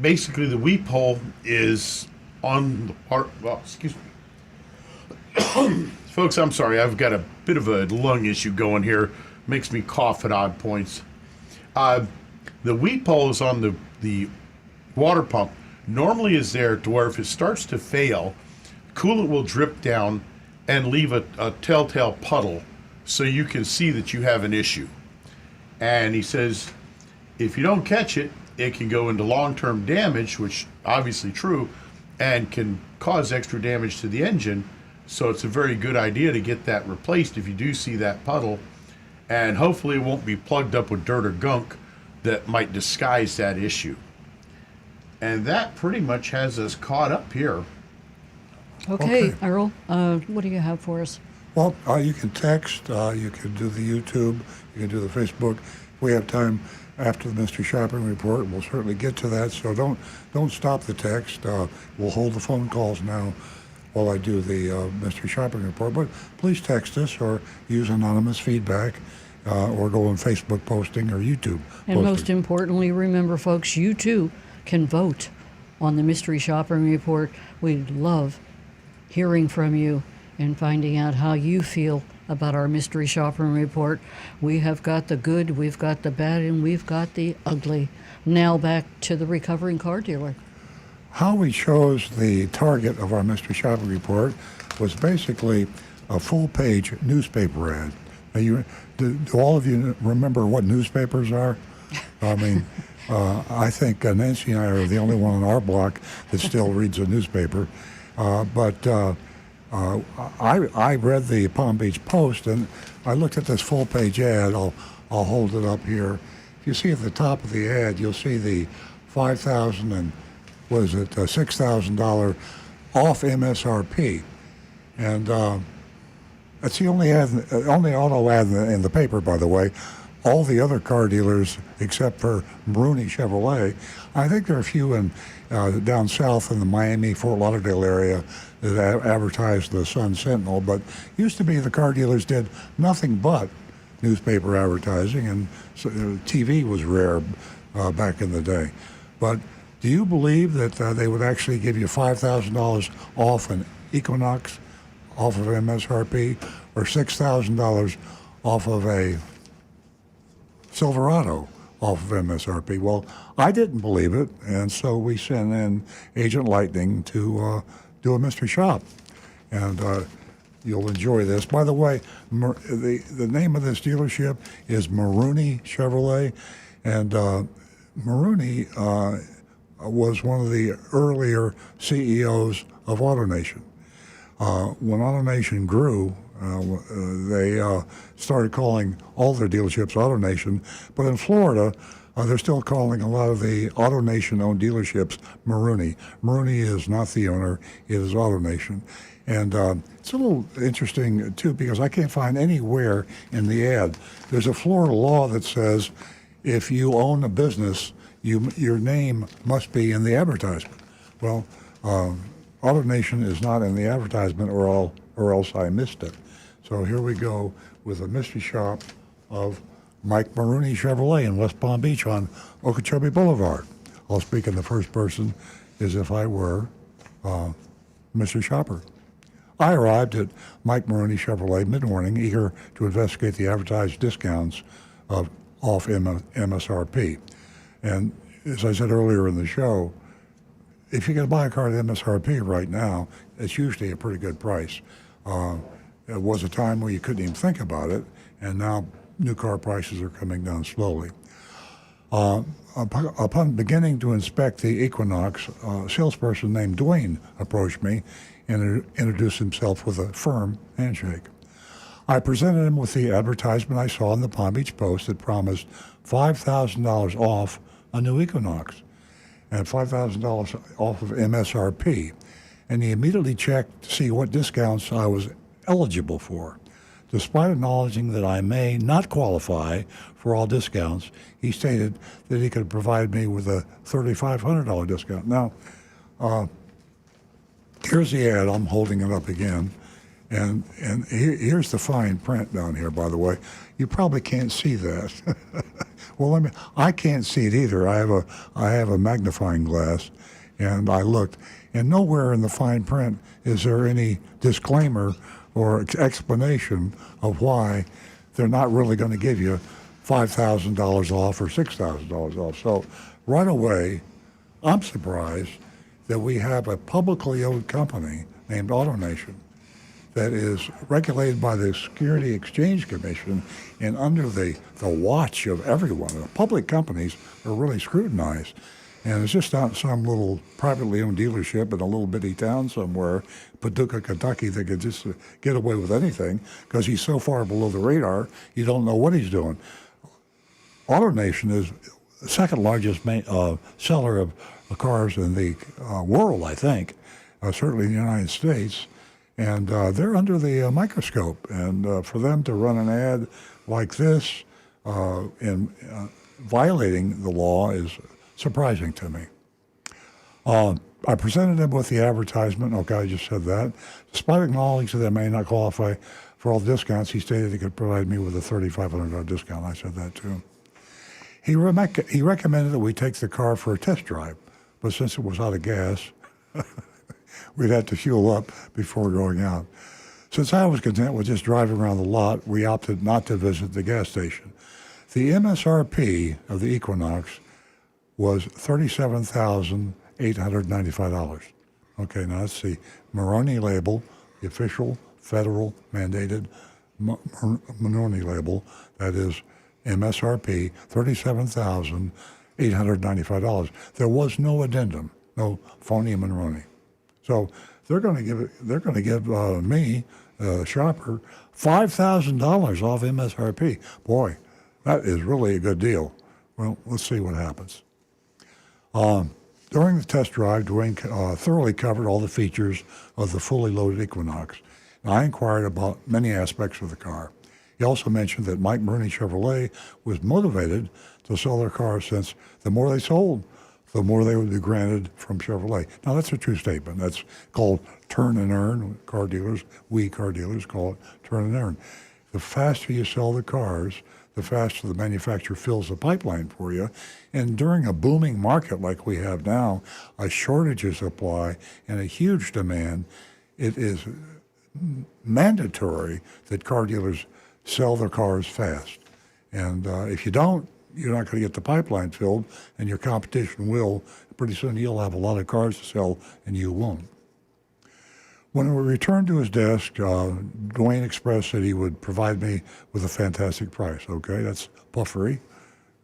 basically the weep hole is on the part. Well, excuse me. Folks, I'm sorry. I've got a bit of a lung issue going here. Makes me cough at odd points. The weep hole is on the water pump normally is there to where if it starts to fail, coolant will drip down and leave a telltale puddle so you can see that you have an issue. And he says, if you don't catch it, it can go into long-term damage, which obviously true, and can cause extra damage to the engine. So it's a very good idea to get that replaced if you do see that puddle, and hopefully it won't be plugged up with dirt or gunk that might disguise that issue. And that pretty much has us caught up here. Okay, Earl, what do you have for us? Well, you can text, you can do the YouTube, you can do the Facebook. If we have time after the mystery shopping report, we'll certainly get to that. So don't stop the text. We'll hold the phone calls now while I do the mystery shopping report. But please text us or use anonymous feedback or go on Facebook posting or YouTube And posting. most importantly, remember, folks, you too can vote on the mystery shopping report. We'd love hearing from you and finding out how you feel about our mystery shopping report. We have got the good, we've got the bad, and we've got the ugly. Now back to the recovering car dealer. How we chose the target of our mystery shopping report was basically a full-page newspaper ad. Now, do all of you remember what newspapers are? I mean, I think Nancy and I are the only one on our block that still reads a newspaper. But I read the Palm Beach Post, and I looked at this full-page ad. I'll hold it up here. If you see at the top of the ad, you'll see the $5,000 and $6,000 off MSRP, and that's the only auto ad in the paper, by the way. All the other car dealers, except for Maroney Chevrolet, I think there are a few in down south in the Miami, Fort Lauderdale area that advertise the Sun Sentinel, but used to be the car dealers did nothing but newspaper advertising, and so, TV was rare back in the day. But do you believe that they would actually give you $5,000 off an Equinox off of MSRP, or $6,000 off of a Silverado off of MSRP? Well, I didn't believe it, and so we sent in Agent Lightning to do a mystery shop, and you'll enjoy this. By the way, the name of this dealership is Maroney Chevrolet, and Maroney was one of the earlier CEOs of AutoNation. When AutoNation grew, they started calling all their dealerships AutoNation, but in Florida, they're still calling a lot of the AutoNation-owned dealerships Maroney. Maroney is not the owner, it is AutoNation. And it's a little interesting, too, because I can't find anywhere in the ad. There's a Florida law that says if you own a business, your name must be in the advertisement. Well, AutoNation is not in the advertisement, or else I missed it. So here we go with a mystery shop of Mike Maroney Chevrolet in West Palm Beach on Okeechobee Boulevard. I'll speak in the first person as if I were Mr. Shopper. I arrived at Mike Maroney Chevrolet mid-morning, eager to investigate the advertised discounts off MSRP. And as I said earlier in the show, if you can buy a car at MSRP right now, it's usually a pretty good price. There was a time where you couldn't even think about it, and now new car prices are coming down slowly. Upon beginning to inspect the Equinox, a salesperson named Dwayne approached me and introduced himself with a firm handshake. I presented him with the advertisement I saw in the Palm Beach Post that promised $5,000 off a new Equinox and $5,000 off of MSRP. And he immediately checked to see what discounts I was eligible for. Despite acknowledging that I may not qualify for all discounts, he stated that he could provide me with a $3,500 discount. Now, here's the ad. I'm holding it up again. And here's the fine print down here, by the way. You probably can't see that. Well, I can't see it either. I have a magnifying glass, and I looked, and nowhere in the fine print is there any disclaimer or explanation of why they're not really going to give you $5,000 off or $6,000 off. So right away, I'm surprised that we have a publicly owned company named AutoNation that is regulated by the Security Exchange Commission and under the watch of everyone. The public companies are really scrutinized. And it's just not some little privately owned dealership in a little bitty town somewhere, Paducah, Kentucky, that could just get away with anything because he's so far below the radar, you don't know what he's doing. AutoNation is the second largest seller of cars in the world, I think, certainly in the United States. And they're under the microscope. And for them to run an ad like this in violating the law is surprising to me. I presented him with the advertisement. Okay, I just said that. Despite acknowledging that I may not qualify for all the discounts, he stated he could provide me with a $3,500 discount. I said that too. He recommended that we take the car for a test drive, but since it was out of gas, we'd have to fuel up before going out. Since I was content with just driving around the lot, we opted not to visit the gas station. The MSRP of the Equinox was $37,895. Okay, now that's the Moroni label, the official federal mandated Moroni label. That is MSRP, $37,895. There was no addendum, no phony Moroni. So they're going to give me, the shopper, $5,000 off MSRP. Boy, that is really a good deal. Well, let's see what happens. During the test drive, Dwayne thoroughly covered all the features of the fully loaded Equinox. And I inquired about many aspects of the car. He also mentioned that Mike Murney Chevrolet was motivated to sell their cars since the more they sold, the more they would be granted from Chevrolet. Now, that's a true statement. That's called turn and earn. Car dealers call it turn and earn. The faster you sell the cars, the faster the manufacturer fills the pipeline for you. And during a booming market like we have now, a shortage of supply and a huge demand, it is mandatory that car dealers sell their cars fast. And if you don't, you're not going to get the pipeline filled, and your competition will. Pretty soon you'll have a lot of cars to sell, and you won't. When we returned to his desk, Dwayne expressed that he would provide me with a fantastic price. Okay, that's puffery.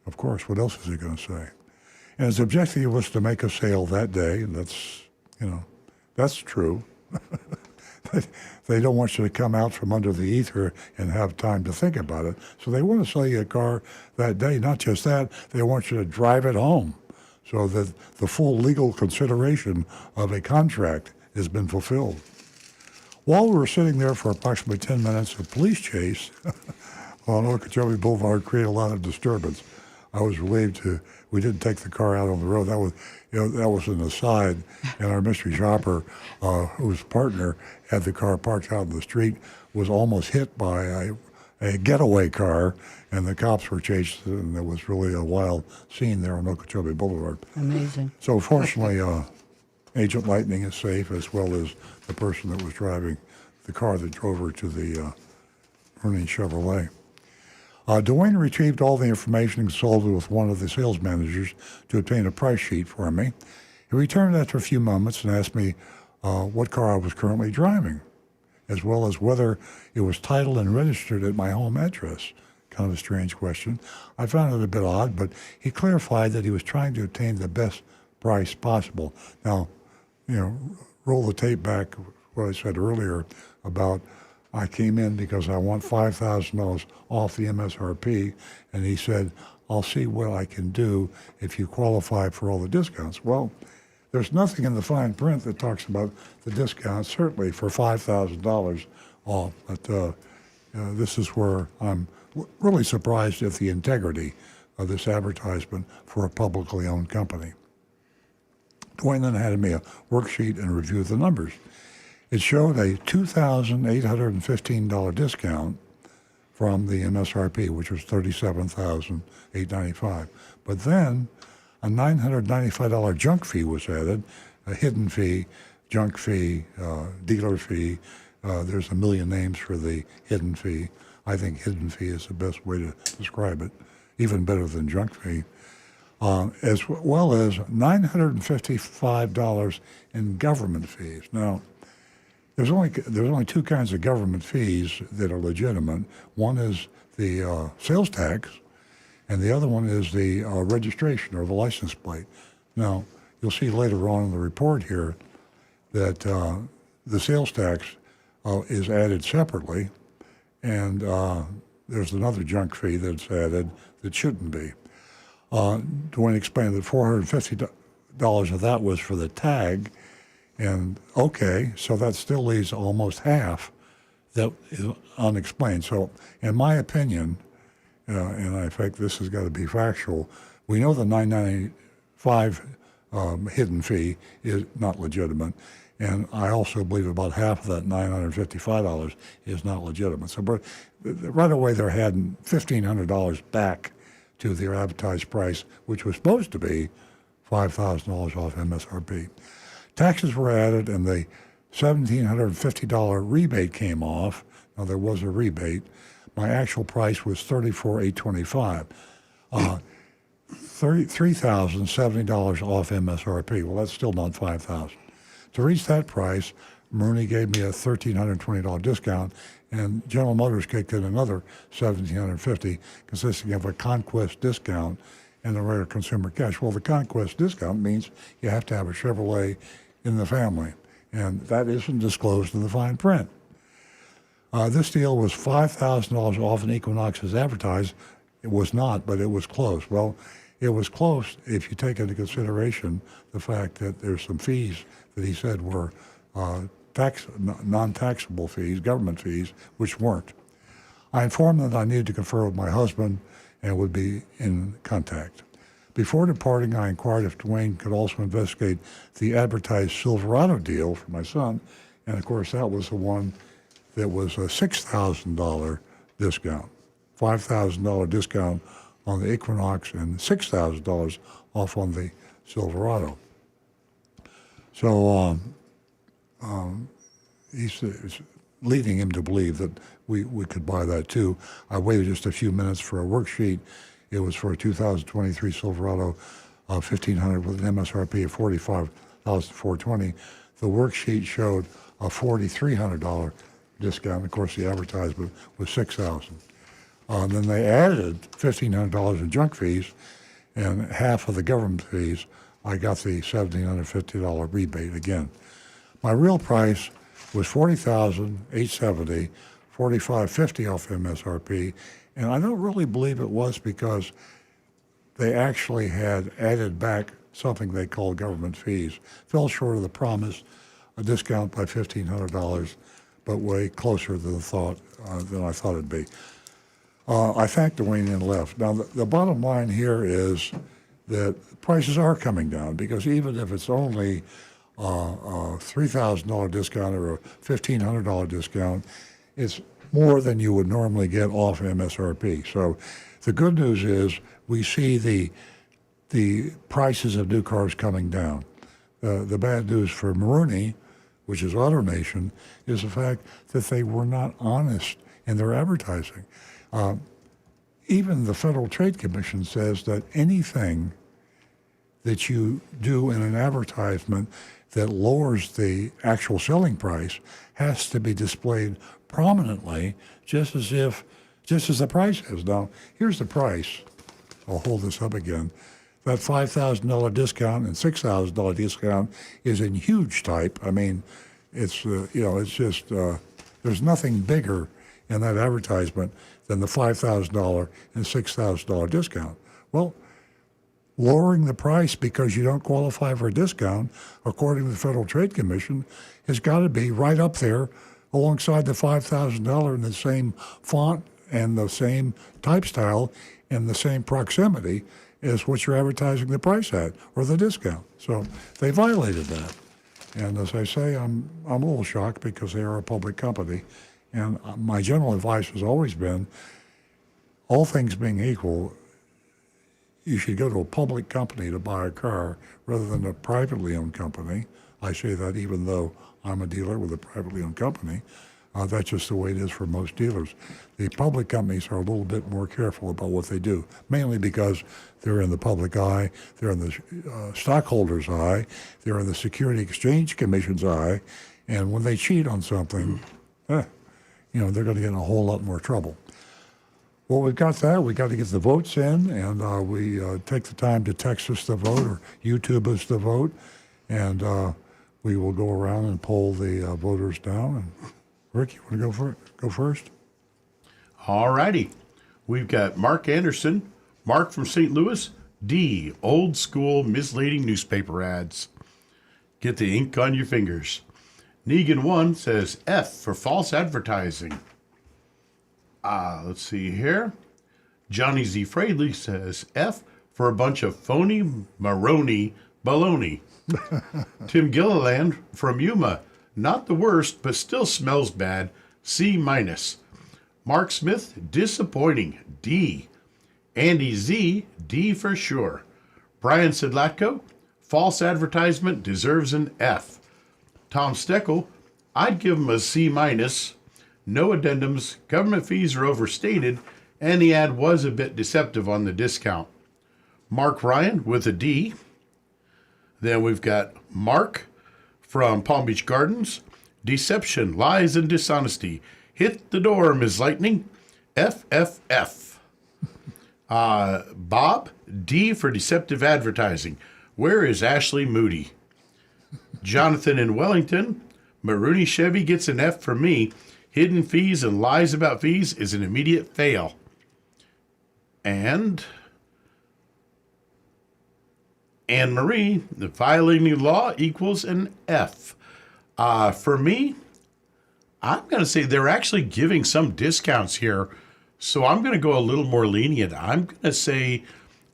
Of course, what else is he going to say? And his objective was to make a sale that day, and that's true. They don't want you to come out from under the ether and have time to think about it. So they want to sell you a car that day. Not just that, they want you to drive it home so that the full legal consideration of a contract has been fulfilled. While we were sitting there for approximately 10 minutes, a police chase on Okeechobee Boulevard created a lot of disturbance. I was relieved we didn't take the car out on the road. That was an aside. And our mystery shopper, whose partner had the car parked out in the street, was almost hit by a getaway car, and the cops were chased, and there was really a wild scene there on Okeechobee Boulevard. Amazing. So fortunately, Agent Lightning is safe, as well as the person that was driving the car that drove her to the Ernie Chevrolet. Dwayne retrieved all the information and consulted with one of the sales managers to obtain a price sheet for me. He returned after a few moments and asked me what car I was currently driving, as well as whether it was titled and registered at my home address. Kind of a strange question. I found it a bit odd, but he clarified that he was trying to obtain the best price possible. Now, roll the tape back, what I said earlier about I came in because I want $5,000 off the MSRP, and he said, I'll see what I can do if you qualify for all the discounts. Well, there's nothing in the fine print that talks about the discounts, certainly for $5,000 off. But this is where I'm really surprised at the integrity of this advertisement for a publicly owned company. Dwayne then handed me a worksheet and reviewed the numbers. It showed a $2,815 discount from the MSRP, which was $37,895. But then a $995 junk fee was added, a hidden fee, junk fee, dealer fee. There's a million names for the hidden fee. I think hidden fee is the best way to describe it, even better than junk fee. as well as $955 in government fees. Now, there's only two kinds of government fees that are legitimate. One is the sales tax, and the other one is the registration or the license plate. Now, you'll see later on in the report here that the sales tax is added separately, and there's another junk fee that's added that shouldn't be. Dwayne explained that $450 of that was for the tag, and okay, so that still leaves almost half that is unexplained. So, in my opinion, and I think this has got to be factual, we know the $995 hidden fee is not legitimate, and I also believe about half of that $955 is not legitimate. So, right away they're adding $1,500 back to their advertised price, which was supposed to be $5,000 off MSRP. Taxes were added, and the $1,750 rebate came off. Now, there was a rebate. My actual price was $34,825. $3,070 off MSRP. Well, that's still not $5,000. To reach that price, Maroney gave me a $1,320 discount, and General Motors kicked in another $1,750, consisting of a Conquest discount and a regular consumer cash. Well, the Conquest discount means you have to have a Chevrolet in the family, and that isn't disclosed in the fine print. This deal was $5,000 off an Equinox as advertised. It was not, but it was close. Well, it was close if you take into consideration the fact that there's some fees that he said were non-taxable fees, government fees, which weren't. I informed them that I needed to confer with my husband and would be in contact. Before departing, I inquired if Dwayne could also investigate the advertised Silverado deal for my son, and of course that was the one that was a $6,000 discount, $5,000 discount on the Equinox and $6,000 off on the Silverado. So he's leading him to believe that we could buy that too. I waited just a few minutes for a worksheet. It was for a 2023 Silverado 1500 with an MSRP of $45,420. The worksheet showed a $4,300 discount. Of course, the advertisement was $6,000. Then they added $1,500 in junk fees and half of the government fees. I got the $1,750 rebate again. My real price was $40,870, $45.50 off MSRP, and I don't really believe it was because they actually had added back something they called government fees. Fell short of the promise, a discount by $1,500, but way closer than I thought it'd be. I thanked Dwayne and left. Now, the bottom line here is that prices are coming down, because even if it's only a $3,000 discount or a $1,500 discount, it's more than you would normally get off MSRP. So the good news is we see the prices of new cars coming down. The bad news for Maroney, which is AutoNation, is the fact that they were not honest in their advertising. Even the Federal Trade Commission says that anything that you do in an advertisement that lowers the actual selling price has to be displayed prominently, just as the price is. Now, here's the price. I'll hold this up again. That $5,000 discount and $6,000 discount is in huge type. I mean, it's it's just there's nothing bigger in that advertisement than the $5,000 and $6,000 discount. Well, lowering the price because you don't qualify for a discount, according to the Federal Trade Commission, has got to be right up there alongside the $5,000 in the same font and the same type style and the same proximity as what you're advertising the price at, or the discount. So they violated that. And as I say, I'm a little shocked because they are a public company. And my general advice has always been, all things being equal, you should go to a public company to buy a car rather than a privately owned company. I say that even though I'm a dealer with a privately owned company. That's just the way it is for most dealers. The public companies are a little bit more careful about what they do, mainly because they're in the public eye, they're in the stockholders' eye, they're in the Security Exchange Commission's eye, and when they cheat on something, they're going to get in a whole lot more trouble. Well, we've got that. We've got to get the votes in, and we take the time to text us the vote or YouTube us the vote, and we will go around and poll the voters down. And Rick, you want to go first? All righty. We've got Mark Anderson, Mark from St. Louis, D, old school misleading newspaper ads. Get the ink on your fingers. Negan 1 says F for false advertising. Let's see here. Johnny Z. Fradley says F for a bunch of phony Maroni baloney. Tim Gilliland from Yuma. Not the worst, but still smells bad. C minus. Mark Smith, disappointing. D. Andy Z, D for sure. Brian Sidlatko, false advertisement deserves an F. Tom Steckel, I'd give him a C minus. No addendums, government fees are overstated, and the ad was a bit deceptive on the discount. Mark Ryan with a D. Then we've got Mark from Palm Beach Gardens. Deception, lies, and dishonesty. Hit the door, Ms. Lightning. FFF. Bob, D for deceptive advertising. Where is Ashley Moody? Jonathan in Wellington. Marooney Chevy gets an F from me. Hidden fees and lies about fees is an immediate fail. And Anne Marie, the violating law equals an F. For me, I'm going to say they're actually giving some discounts here, so I'm going to go a little more lenient. I'm going to say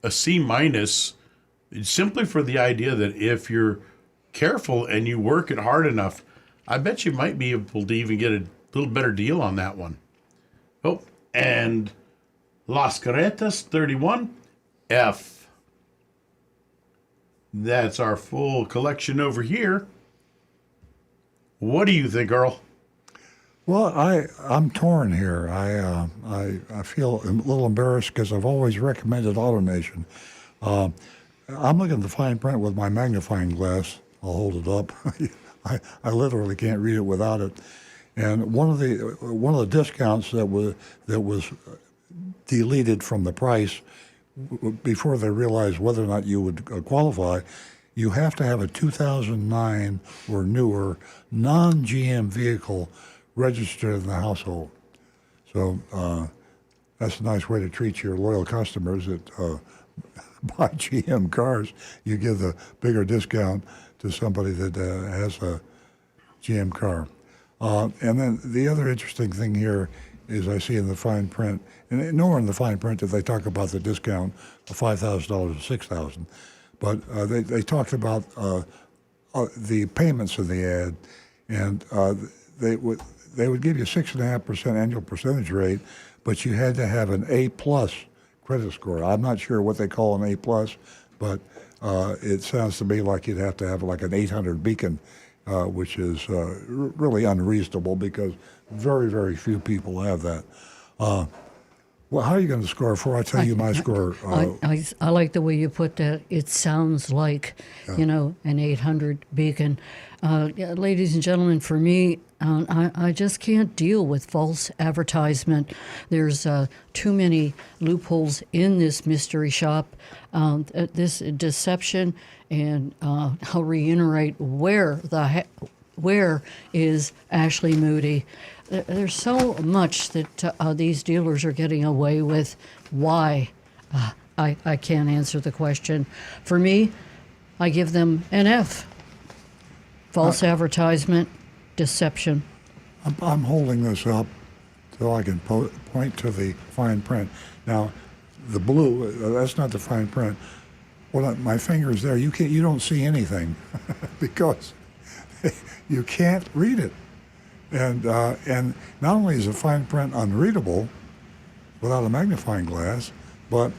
a C minus, simply for the idea that if you're careful and you work it hard enough, I bet you might be able to even get a little better deal on that one. Oh, and Las Carretas 31, F. That's our full collection over here. What do you think, Earl? Well, I'm torn here. I feel a little embarrassed because I've always recommended AutoNation. I'm looking at the fine print with my magnifying glass. I'll hold it up. I literally can't read it without it. And one of the discounts that was deleted from the price before they realized whether or not you would qualify, you have to have a 2009 or newer non-GM vehicle registered in the household. So that's a nice way to treat your loyal customers that buy GM cars. You give the bigger discount to somebody that has a GM car. And then the other interesting thing here is I see in the fine print, and nowhere in the fine print did they talk about the discount of $5,000 or $6,000, but they talked about the payments of the ad, and they would give you 6.5% annual percentage rate, but you had to have an A+ credit score. I'm not sure what they call an A+, but it sounds to me like you'd have to have like an 800 beacon, which is really unreasonable because very, very few people have that. Well, how are you going to score before I tell you my score? I like the way you put that. It sounds like, an 800 beacon. Ladies and gentlemen, for me, I just can't deal with false advertisement. There's too many loopholes in this mystery shop. This deception, and I'll reiterate where is Ashley Moody. There's so much that these dealers are getting away with. Why? I can't answer the question. For me, I give them an F. False advertisement, deception. I'm holding this up so I can point to the fine print. Now, the blue, that's not the fine print. Well, my finger's there. You don't see anything because you can't read it. And not only is the fine print unreadable without a magnifying glass, but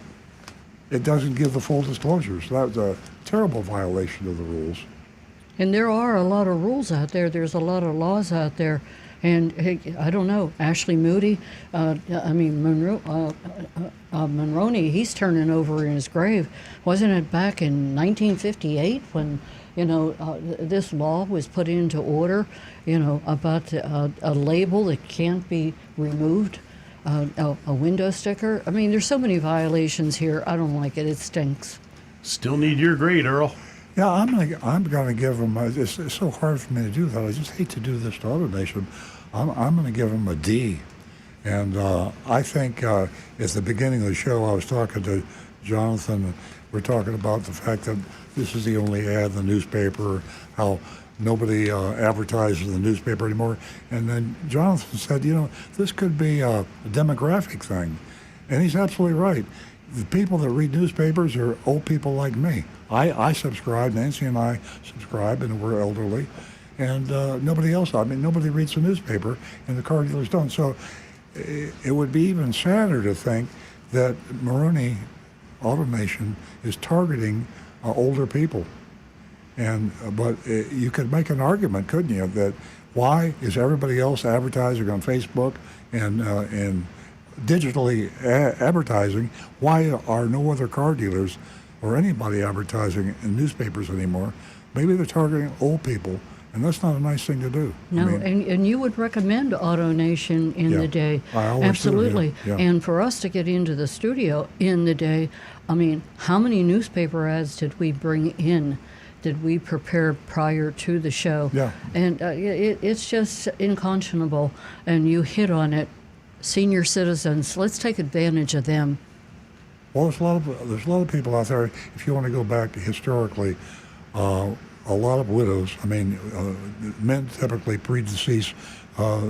it doesn't give the full disclosures. That was a terrible violation of the rules. And there are a lot of rules out there. There's a lot of laws out there. And hey, I don't know, Ashley Moody, Monroney, he's turning over in his grave. Wasn't it back in 1958 when, this law was put into order, about a label that can't be removed, a window sticker? I mean, there's so many violations here. I don't like it. It stinks. Still need your grade, Earl. Yeah, I'm gonna give them. It's so hard for me to do that. I just hate to do this to AutoNation. I'm gonna give them a D, and I think at the beginning of the show I was talking to Jonathan. And we're talking about the fact that this is the only ad in the newspaper. How nobody advertises in the newspaper anymore. And then Jonathan said, this could be a demographic thing, and he's absolutely right. The people that read newspapers are old people like me. I subscribe, Nancy and I subscribe, and we're elderly, and nobody else. Nobody reads the newspaper, and the car dealers don't. So it would be even sadder to think that Maroney AutoNation is targeting older people. But you could make an argument, couldn't you, that why is everybody else advertising on Facebook and digitally advertising? Why are no other car dealers or anybody advertising in newspapers anymore? Maybe they're targeting old people, and that's not a nice thing to do. No, and you would recommend AutoNation in the day. I always Absolutely. do, yeah. And for us to get into the studio in the day, how many newspaper ads did we bring in? Did we prepare prior to the show? Yeah. And it's just unconscionable, and you hit on it. Senior citizens, let's take advantage of them. Well, there's a lot of people out there. If you want to go back historically, a lot of widows. Men typically predecease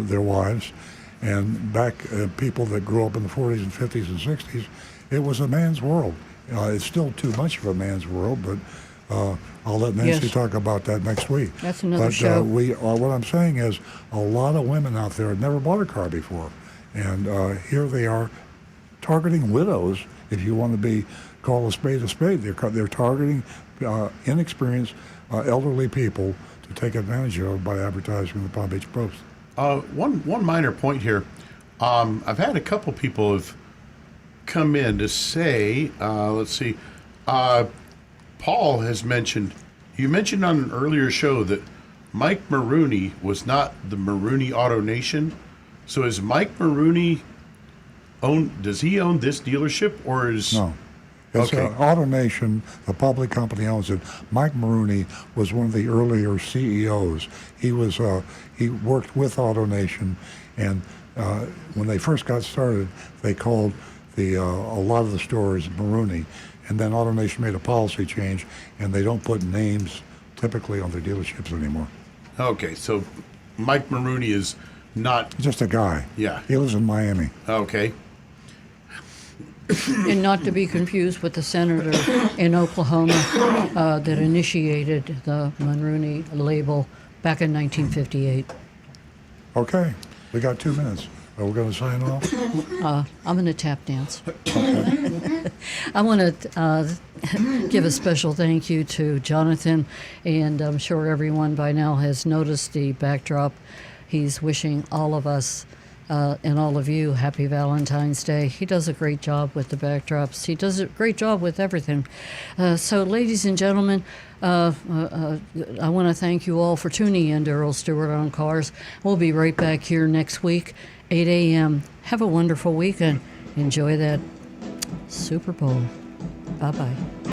their wives, and back people that grew up in the 40s and 50s and 60s, it was a man's world. It's still too much of a man's world, but I'll let Nancy talk about that next week. That's another show. What I'm saying is, a lot of women out there have never bought a car before, and here they are targeting widows. If you want to call a spade, they're targeting inexperienced elderly people to take advantage of by advertising in the Palm Beach Post. One minor point here. I've had a couple people have come in to say, let's see, Paul has mentioned, you mentioned on an earlier show that Mike Maroney was not the Maroney AutoNation. So is Mike Maroney does he own this dealership, or is... No. It's AutoNation, the public company owns it. Mike Maroney was one of the earlier CEOs. He worked with AutoNation, and when they first got started, they called a lot of the stores Maroney, and then AutoNation made a policy change, and they don't put names typically on their dealerships anymore. Okay, so Mike Maroney is not... Just a guy. Yeah. He lives in Miami. Okay. And not to be confused with the senator in Oklahoma that initiated the Maroney label back in 1958. Okay, we got 2 minutes. Are we going to sign off? I'm going to tap dance. I want to give a special thank you to Jonathan, and I'm sure everyone by now has noticed the backdrop. He's wishing all of us and all of you happy Valentine's Day. He does a great job with the backdrops. He does a great job with everything. So, ladies and gentlemen, I want to thank you all for tuning in to Earl Stewart on Cars. We'll be right back here next week, 8 a.m. Have a wonderful weekend. Enjoy that Super Bowl. Bye-bye.